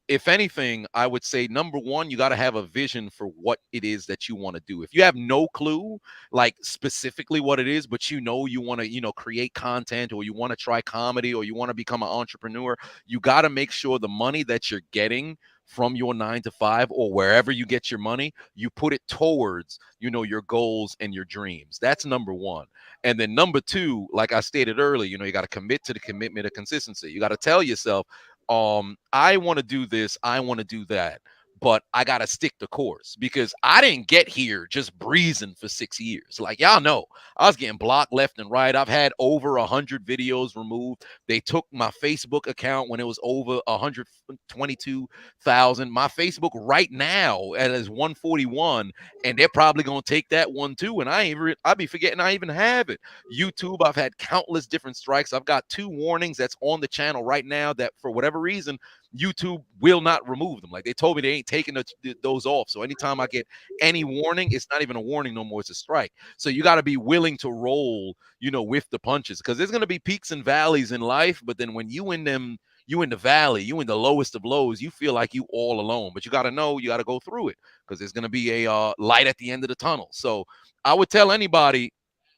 if anything, I would say number one, you got to have a vision for what it is that you want to do. If you have no clue, like specifically what it is, but you want to, create content, or you want to try comedy, or you want to become an entrepreneur, you got to make sure the money that you're getting from your 9 to 5 or wherever you get your money, you put it towards, your goals and your dreams. That's number one. And then number two, like I stated earlier, you got to commit to the commitment of consistency. You got to tell yourself, I want to do this, I want to do that, but I got to stick the course, because I didn't get here just breezing for 6 years. Like, y'all know, I was getting blocked left and right. I've had over 100 videos removed. They took my Facebook account when it was over 122,000. My Facebook right now is 141, and they're probably going to take that one too. And I'll be forgetting I even have it. YouTube, I've had countless different strikes. I've got 2 warnings that's on the channel right now that for whatever reason, YouTube will not remove them. Like, they told me they ain't taking those off. So anytime I get any warning, it's not even a warning no more. It's a strike. So you got to be willing to roll, with the punches, because there's going to be peaks and valleys in life. But then when you in the valley, you in the lowest of lows, you feel like you all alone. But you got to know, you got to go through it, because there's going to be a light at the end of the tunnel. So I would tell anybody,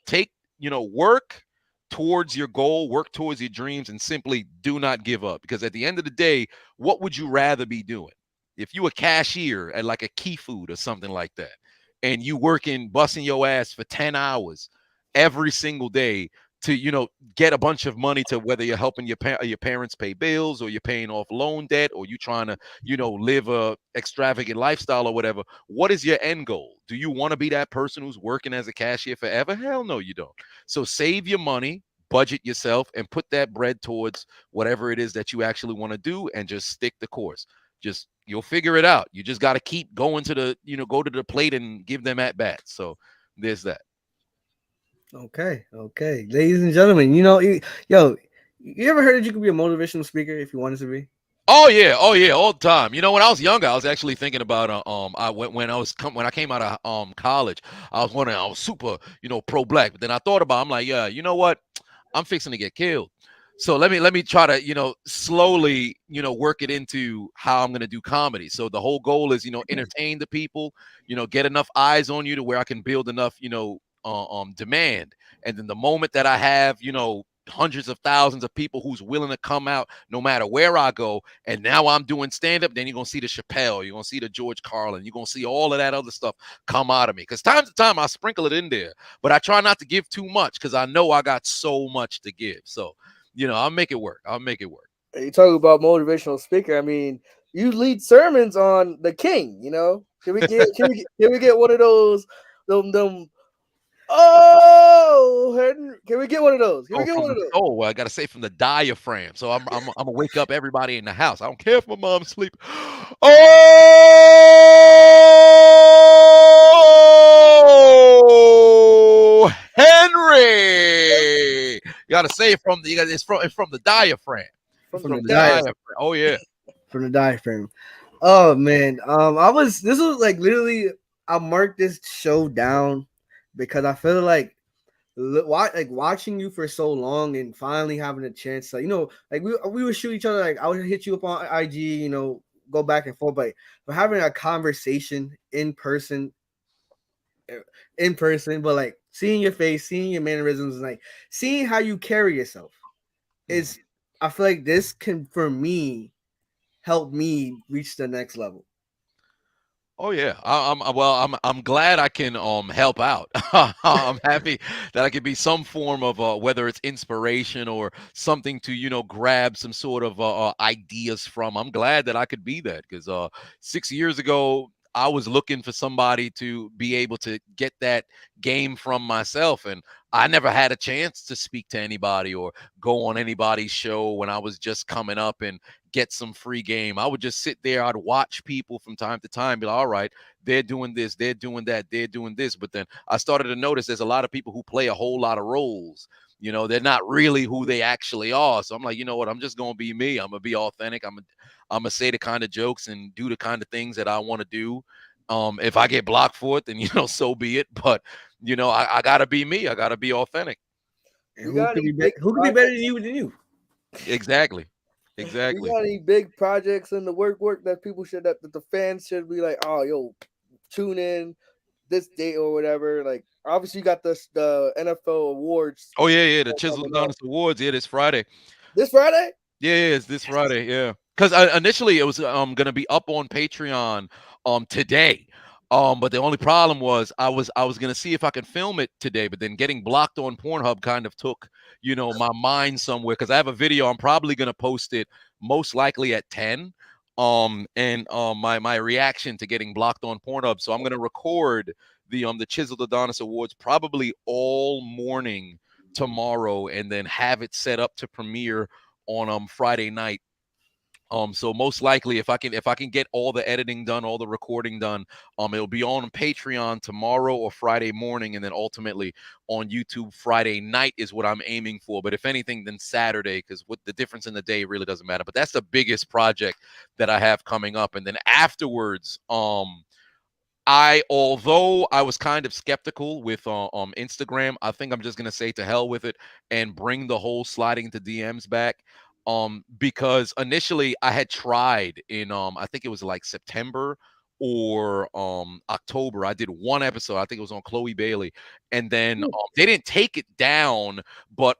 take, work towards your goal, work towards your dreams, and simply do not give up. Because at the end of the day, what would you rather be doing? If you a cashier at like a Key Food or something like that, and you working, busting your ass for 10 hours every single day to, get a bunch of money, to whether you're helping your parents pay bills, or you're paying off loan debt, or you trying to, live a extravagant lifestyle or whatever, what is your end goal? Do you want to be that person who's working as a cashier forever? Hell no, you don't. So save your money, budget yourself, and put that bread towards whatever it is that you actually want to do, and just stick the course. You'll figure it out. You just got to keep going to the, go to the plate and give them at bats. So there's that. Okay, ladies and gentlemen, you ever heard that you could be a motivational speaker if you wanted to be? Oh yeah, all the time. When I was younger, I was actually thinking about when I came out of college, I was super, pro black. But then I thought about, I'm like, yeah, you know what? I'm fixing to get killed. So let me try to, slowly, work it into how I'm going to do comedy. So the whole goal is, entertain the people, get enough eyes on you to where I can build enough, demand. And then the moment that I have, hundreds of thousands of people who's willing to come out no matter where I go, and now I'm doing stand-up, then you're going to see the Chappelle, you're going to see the George Carlin, you're going to see all of that other stuff come out of me. Because time to time I sprinkle it in there, but I try not to give too much, because I know I got so much to give. So, I'll make it work. You talk about motivational speaker. I mean, you lead sermons on the King. Can we get one of those? Them. Oh, Henry, can we get one of those? Oh, I gotta say, from the diaphragm. So I'm gonna wake up everybody in the house. I don't care if my mom's asleep. Oh, Henry! You gotta say it from it's from the diaphragm. From the diaphragm. Oh yeah. From the diaphragm. Oh man. This was like literally, I marked this show down because I feel like watching you for so long and finally having a chance to, like we would shoot each other, like I would hit you up on IG, go back and forth, but having a conversation in person, in person, but like seeing your face, seeing your mannerisms, and like seeing how you carry yourself is. I feel like this can, for me, help me reach the next level. Oh yeah, I'm glad I can help out. I'm happy that I could be some form of whether it's inspiration or something to grab some sort of ideas from. I'm glad that I could be that because 6 years ago I was looking for somebody to be able to get that game from myself, and I never had a chance to speak to anybody or go on anybody's show when I was just coming up and get some free game. I would just sit there. I'd watch people from time to time, be like, all right, they're doing this, they're doing that, they're doing this. But then I started to notice there's a lot of people who play a whole lot of roles. They're not really who they actually are. So I'm like, you know what? I'm just going to be me. I'm going to be authentic. I'm going to say the kind of jokes and do the kind of things that I want to do. If I get blocked for it, then, so be it. But, I got to be me. I got to be authentic. And who could be better than you? Exactly. You Exactly. got any big projects in the work that people should that the fans should be like, oh, yo, tune in this date or whatever. Like, obviously, you got the NFL awards. Oh yeah, the Chiseled Adonis Awards. Yeah, this Friday. This Friday? Yeah, it's this Friday. Yeah, because initially it was gonna be up on Patreon today. But the only problem was I was gonna see if I could film it today, but then getting blocked on Pornhub kind of took my mind somewhere because I have a video. I'm probably gonna post it most likely at 10. And my reaction to getting blocked on Pornhub. So I'm gonna record the Chiseled Adonis Awards probably all morning tomorrow, and then have it set up to premiere on Friday night. So most likely if I can get all the editing done, all the recording done, it'll be on Patreon tomorrow or Friday morning, and then ultimately on YouTube Friday night is what I'm aiming for. But if anything, then Saturday, because what the difference in the day really doesn't matter. But that's the biggest project that I have coming up. And then afterwards, although I was kind of skeptical with Instagram, I think I'm just gonna say to hell with it and bring the whole sliding to DMs back. Because initially I had tried in I think it was like September or October. I did one episode. I think it was on Chloe Bailey, and then they didn't take it down, but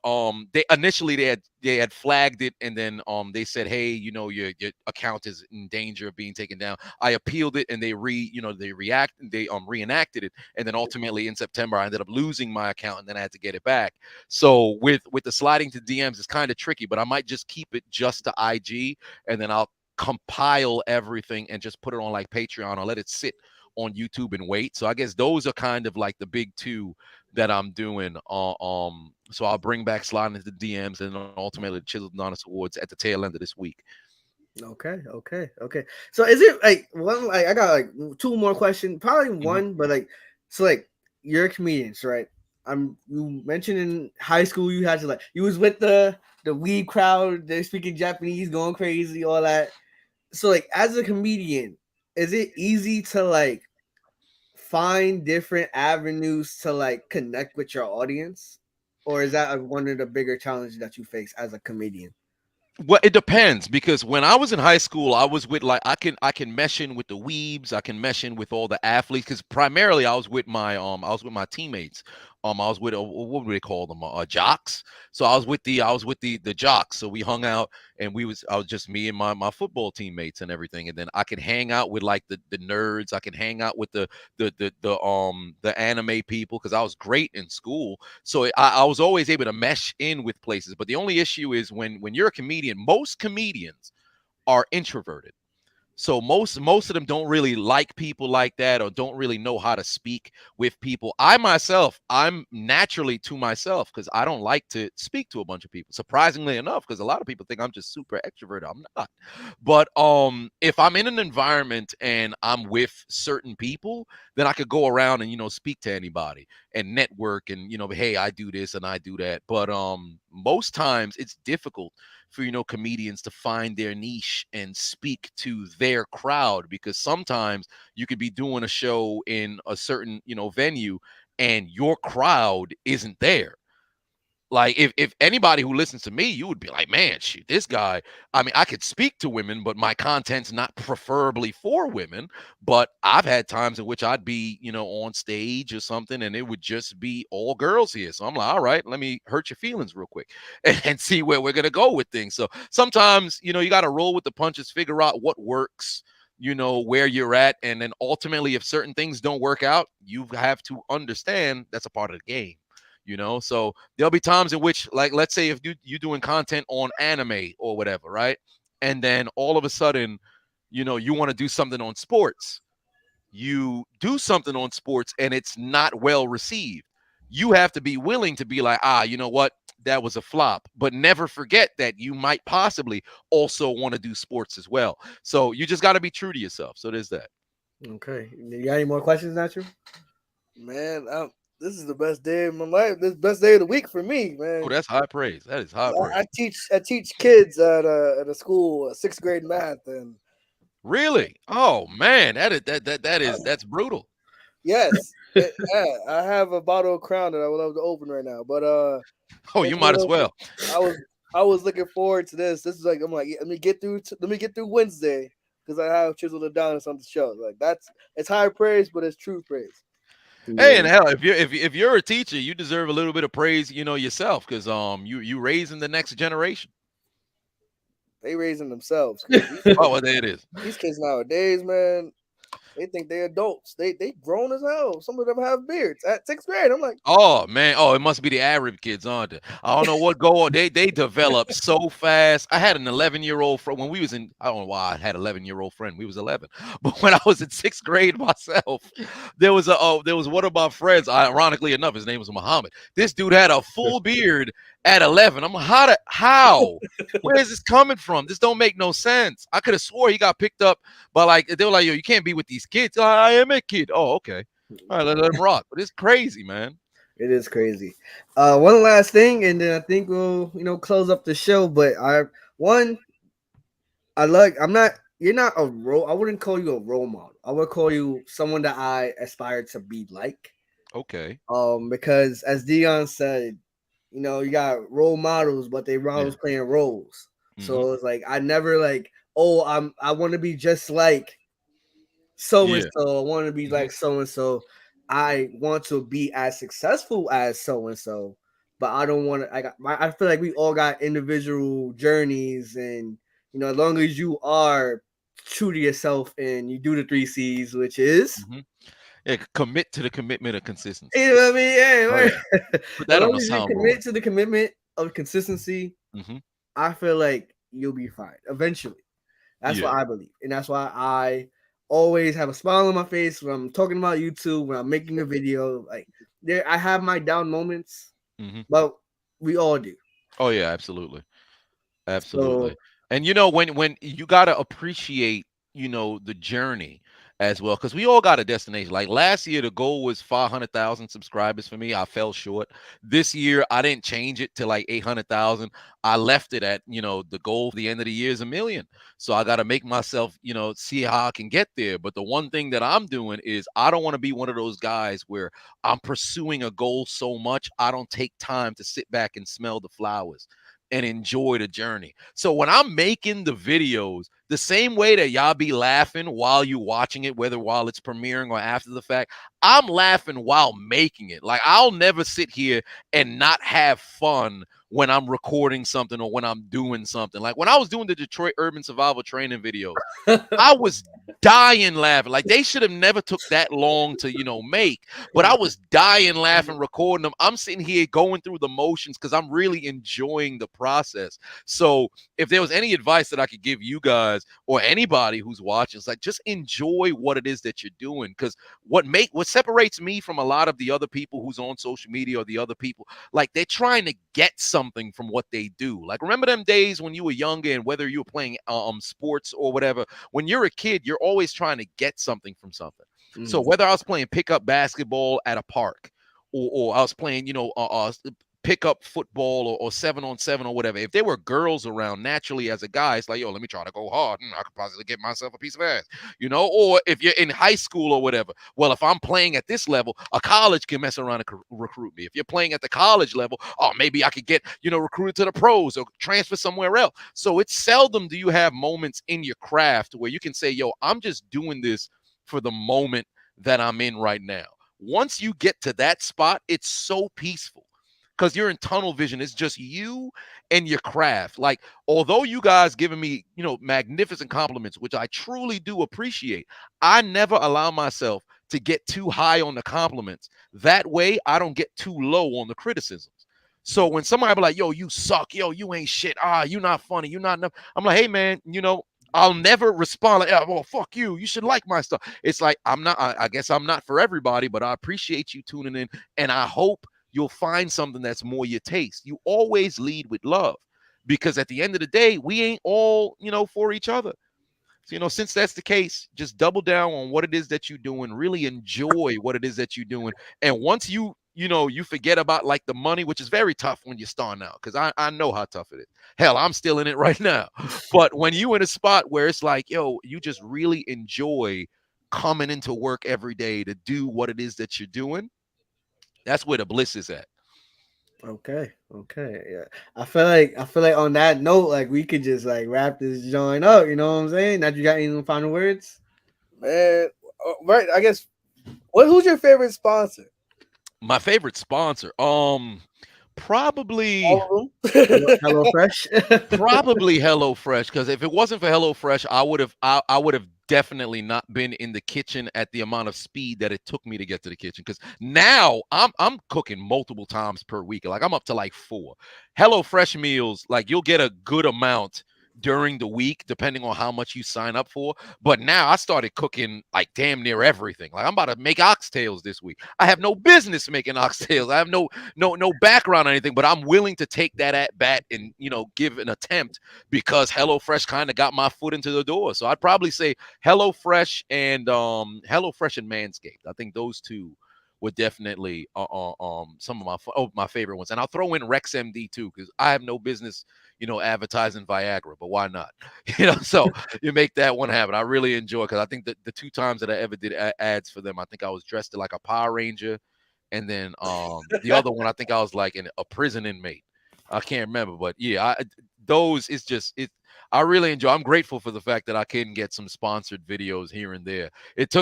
they initially they had flagged it, and then they said, hey, your account is in danger of being taken down. I appealed it, and they reenacted it, and then ultimately in September I ended up losing my account, and then I had to get it back. So with the sliding to DMs, it's kind of tricky, but I might just keep it just to IG, and then I'll compile everything and just put it on like Patreon or let it sit on YouTube and wait. So I guess those are kind of like the big two that I'm doing. So I'll bring back sliding into DMs and ultimately the Chiseled Adonis Awards at the tail end of this week. Okay. So is it like one? Like I got like two more questions, probably one, but like so like you're comedians, right? You mentioned in high school you had to like you was with the weed crowd, they're speaking Japanese, going crazy, all that. So like as a comedian, is it easy to like find different avenues to like connect with your audience, or is that one of the bigger challenges that you face as a comedian? Well, it depends, because when I was in high school, I was with like I can mesh in with the weebs, I can mesh in with all the athletes, because primarily I was with my teammates. I was with what do they call them? Jocks. So I was with the jocks. So we hung out, and I was just me and my football teammates and everything. And then I could hang out with like the nerds. I could hang out with the anime people, because I was great in school. So I was always able to mesh in with places. But the only issue is when you're a comedian, most comedians are introverted. So most of them don't really like people like that, or don't really know how to speak with people. I myself, I'm naturally to myself, because I don't like to speak to a bunch of people. Surprisingly enough, because a lot of people think I'm just super extroverted. I'm not. But if I'm in an environment and I'm with certain people, then I could go around and speak to anybody and network and hey, I do this and I do that. But most times it's difficult for comedians to find their niche and speak to their crowd, because sometimes you could be doing a show in a certain venue and your crowd isn't there. like if anybody who listens to me, you would be like, man, shoot, this guy. I mean, I could speak to women, but my content's not preferably for women. But I've had times in which I'd be, on stage or something, and it would just be all girls here. So I'm like, all right, let me hurt your feelings real quick and see where we're gonna go with things. So sometimes, you got to roll with the punches, figure out what works, where you're at, and then ultimately, if certain things don't work out, you have to understand that's a part of the game. So there'll be times in which, like, let's say if you're doing content on anime or whatever, right? And then all of a sudden, you want to do something on sports. You do something on sports and it's not well received. You have to be willing to be like, you know what? That was a flop. But never forget that you might possibly also want to do sports as well. So you just got to be true to yourself. So there's that. Okay. You got any more questions, Natural? Man, this is the best day of my life. This is the best day of the week for me, man. Oh, that's high praise. That is high praise. I teach kids at a school, 6th grade math, and really, oh man, that's brutal. Yes, yeah, I have a bottle of Crown that I would love to open right now, but oh, you might as well. I was looking forward to this. This is like, I'm like, let me get through Wednesday because I have Chiseled Adonis on the show. Like it's high praise, but it's true praise. Hey, and hell, if you're a teacher, you deserve a little bit of praise, yourself, because you raising the next generation. They raising themselves. Oh, well, there it is. These kids nowadays, man, they think they're adults. They grown as hell. Some of them have beards at 6th grade. I'm like, oh man, it must be the Arab kids, aren't it? I don't know what go on. They develop so fast. I had an 11-year-old friend when we was in. I don't know why I had an 11-year-old friend. We was 11, but when I was in 6th grade myself, there was one of my friends. Ironically enough, his name was Muhammad. This dude had a full beard at 11. I'm like, how? Where is this coming from? This don't make no sense. I could have swore he got picked up by, like, they were like, yo, you can't be with these kids. I am a kid. Oh, okay. All right, let them rock. But it's crazy, man. It is crazy. One last thing, and then I think we'll, close up the show. But you're not a role. I wouldn't call you a role model. I would call you someone that I aspire to be like. Okay. Because as Dion said, you got role models, but they always playing roles. Mm-hmm. So it's like I never like, I want to be just like so and so. I want to be like so and so. I want to be as successful as so and so, but I don't want to. I feel like we all got individual journeys, and as long as you are true to yourself and you do the 3 C's, which is. Yeah, commit to the commitment of consistency. You know what I mean? Yeah, right. Put that on the soundboard. Commit to the commitment of consistency. I feel like you'll be fine eventually. That's what I believe, and that's why I always have a smile on my face when I'm talking about YouTube, when I'm making a video. Like I have my down moments, but we all do. Oh yeah, absolutely. So, and when you gotta appreciate, the journey as well, because we all got a destination. Like last year, the goal was 500,000 subscribers for me. I fell short. This year, I didn't change it to like 800,000. I left it at, the goal for the end of the year is 1 million. So I got to make myself, see how I can get there. But the one thing that I'm doing is I don't want to be one of those guys where I'm pursuing a goal so much I don't take time to sit back and smell the flowers and enjoy the journey. So when I'm making the videos, the same way that y'all be laughing while you watching it, whether while it's premiering or after the fact, I'm laughing while making it. Like I'll never sit here and not have fun when I'm recording something or when I'm doing something. Like when I was doing the Detroit Urban Survival Training videos, I was dying laughing. Like they should have never took that long to, make, but I was dying laughing, recording them. I'm sitting here going through the motions because I'm really enjoying the process. So if there was any advice that I could give you guys or anybody who's watching, it's like, just enjoy what it is that you're doing. Because what separates me from a lot of the other people who's on social media or the other people, like they're trying to get something from what they do. Like remember them days when you were younger and whether you were playing sports or whatever, when you're a kid, you're always trying to get something from something. So whether I was playing pickup basketball at a park or I was playing, pickup football or 7-on-7 or whatever, if there were girls around, naturally as a guy, it's like, yo, let me try to go hard. I could possibly get myself a piece of ass, you know? Or if you're in high school or whatever, well, if I'm playing at this level, a college can mess around and recruit me. If you're playing at the college level, oh, maybe I could get, recruited to the pros or transfer somewhere else. So it's seldom do you have moments in your craft where you can say, yo, I'm just doing this for the moment that I'm in right now. Once you get to that spot, it's so peaceful because you're in tunnel vision. It's just you and your craft. Like, although you guys giving me, magnificent compliments, which I truly do appreciate, I never allow myself to get too high on the compliments. That way I don't get too low on the criticisms. So when somebody be like, yo, you suck, yo, you ain't shit, you not funny, you not enough, I'm like, hey man, I'll never respond like, oh, well, fuck you. You should like my stuff. It's like, I guess I'm not for everybody, but I appreciate you tuning in. And I hope you'll find something that's more your taste. You always lead with love, because at the end of the day, we ain't all, for each other. So, since that's the case, just double down on what it is that you're doing. Really enjoy what it is that you're doing. And once you forget about like the money, which is very tough when you're starting out, because I know how tough it is. Hell, I'm still in it right now. But when you in a spot where it's like, yo, you just really enjoy coming into work every day to do what it is that you're doing, that's where the bliss is at. Okay, yeah. I feel like on that note, like we could just like wrap this joint up. You know what I'm saying? Now you got any final words? Man, right? I guess. Who's your favorite sponsor? My favorite sponsor, probably HelloFresh. Probably HelloFresh, because if it wasn't for HelloFresh, I would have definitely not been in the kitchen at the amount of speed that it took me to get to the kitchen. Because now I'm cooking multiple times per week. Like I'm up to like 4 HelloFresh meals. Like you'll get a good amount during the week, depending on how much you sign up for. But now I started cooking like damn near everything. Like I'm about to make oxtails this week. I have no business making oxtails. I have no background or anything, but I'm willing to take that at bat and give an attempt, because HelloFresh kind of got my foot into the door. So I'd probably say HelloFresh and Manscaped. I think those two were definitely some of my favorite ones. And I'll throw in RexMD too, because I have no business advertising Viagra, but why not? So you make that one happen. I really enjoy, because I think that the 2 times that I ever did ads for them, I think I was dressed like a Power Ranger, and then the other one, I think I was like a prison inmate. I can't remember, but yeah, I really enjoy. I'm grateful for the fact that I can get some sponsored videos here and there. It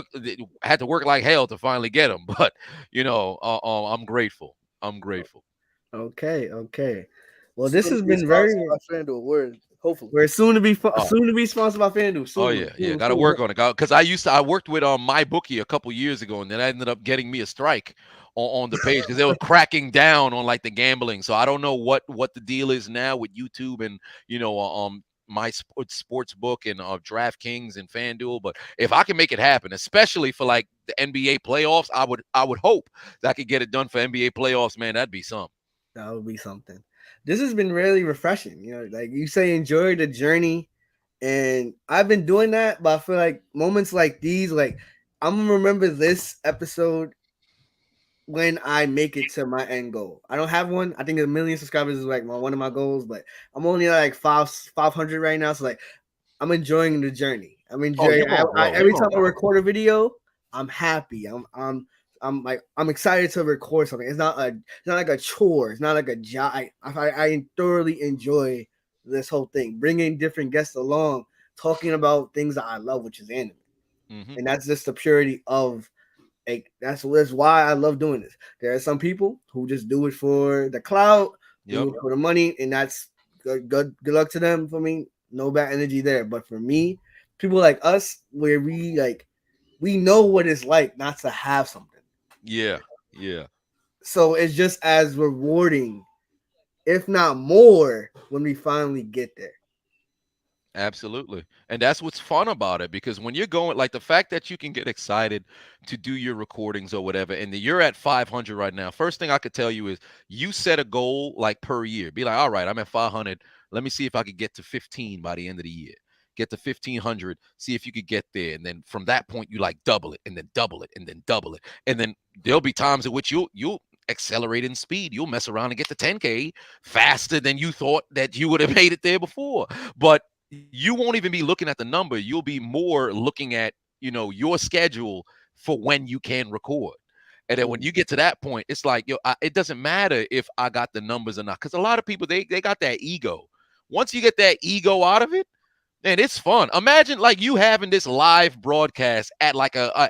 had to work like hell to finally get them, but I'm grateful. Okay. Well, this has been very. Hopefully, we're soon to be sponsored by FanDuel. Soon, got to work on it, because I worked with MyBookie a couple years ago, and then I ended up getting me a strike on the page because they were cracking down on like the gambling. So I don't know what the deal is now with YouTube and my sports book and DraftKings and FanDuel. But if I can make it happen, especially for like the NBA playoffs, I would hope that I could get it done for NBA playoffs. Man, that'd be something. That would be something. This has been really refreshing. Like you say, enjoy the journey. And I've been doing that, but I feel like moments like these, like I'm gonna remember this episode when I make it to my end goal. I don't have one. I think 1 million subscribers is like one of my goals, but I'm only like 500 right now. So like I'm enjoying the journey. I'm enjoying every time I record a video, I'm happy. I'm excited to record something. It's not like a chore. It's not like a job. I thoroughly enjoy this whole thing, bringing different guests along, talking about things that I love, which is anime. Mm-hmm. And that's just the purity of that's why I love doing this. There are some people who just do it for the clout, for the money, and that's good luck to them. For me, no bad energy there. But for me, people like us, where we know what it's like not to have something. Yeah. So it's just as rewarding, if not more, when we finally get there. Absolutely. And that's what's fun about it, because when you're going, like the fact that you can get excited to do your recordings or whatever, and you're at 500 right now, first thing I could tell you is you set a goal like per year. Be like, all right, I'm at 500. Let me see if I could get to 15 by the end of the year. Get to 1,500, see if you could get there. And then from that point, you like double it and then double it and then double it. And then there'll be times in which you'll accelerating speed. You'll mess around and get to 10K faster than you thought that you would have made it there before. But you won't even be looking at the number. You'll be more looking at, your schedule for when you can record. And then when you get to that point, it's like, it doesn't matter if I got the numbers or not. Because a lot of people, they got that ego. Once you get that ego out of it, man, it's fun. Imagine like you having this live broadcast at like a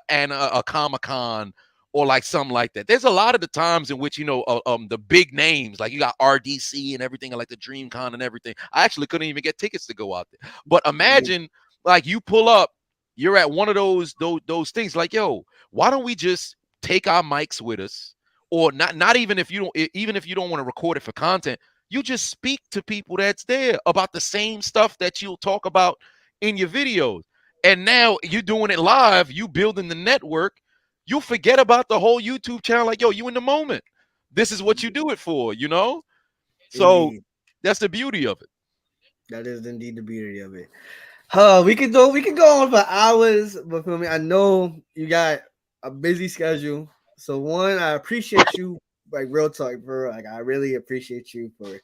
Comic-Con or like something like that. There's a lot of the times in which, the big names, like you got RDC and everything, and like the DreamCon and everything. I actually couldn't even get tickets to go out there. But imagine like you pull up, you're at one of those things like, yo, why don't we just take our mics with us? Or not even if you don't want to record it for content, you just speak to people that's there about the same stuff that you'll talk about in your videos. And now you're doing it live, you building the network. You'll forget about the whole YouTube channel. Like, yo, you in the moment. This is what you do it for, So Indeed. that's the beauty of it. That is indeed the beauty of it. We could go on for hours, but for me, I know you got a busy schedule. So one, I appreciate you, like real talk, bro. Like I really appreciate you for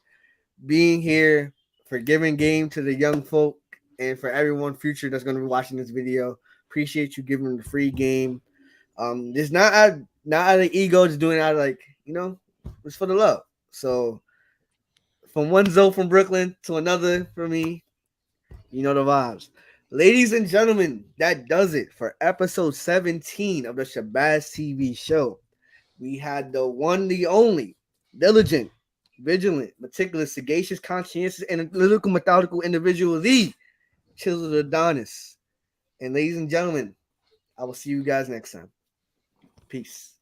being here, for giving game to the young folk, and for everyone future that's going to be watching this video. Appreciate you giving them the free game. It's not out of ego, just doing it out of like, it's for the love. So from one Zoe from Brooklyn to another for me, the vibes. Ladies and gentlemen, that does it for episode 17 of the Shabazz TV show. We had the one, the only, diligent, vigilant, meticulous, sagacious, conscientious, and analytical, methodical individual, the Chiseled Adonis. And ladies and gentlemen, I will see you guys next time. Peace.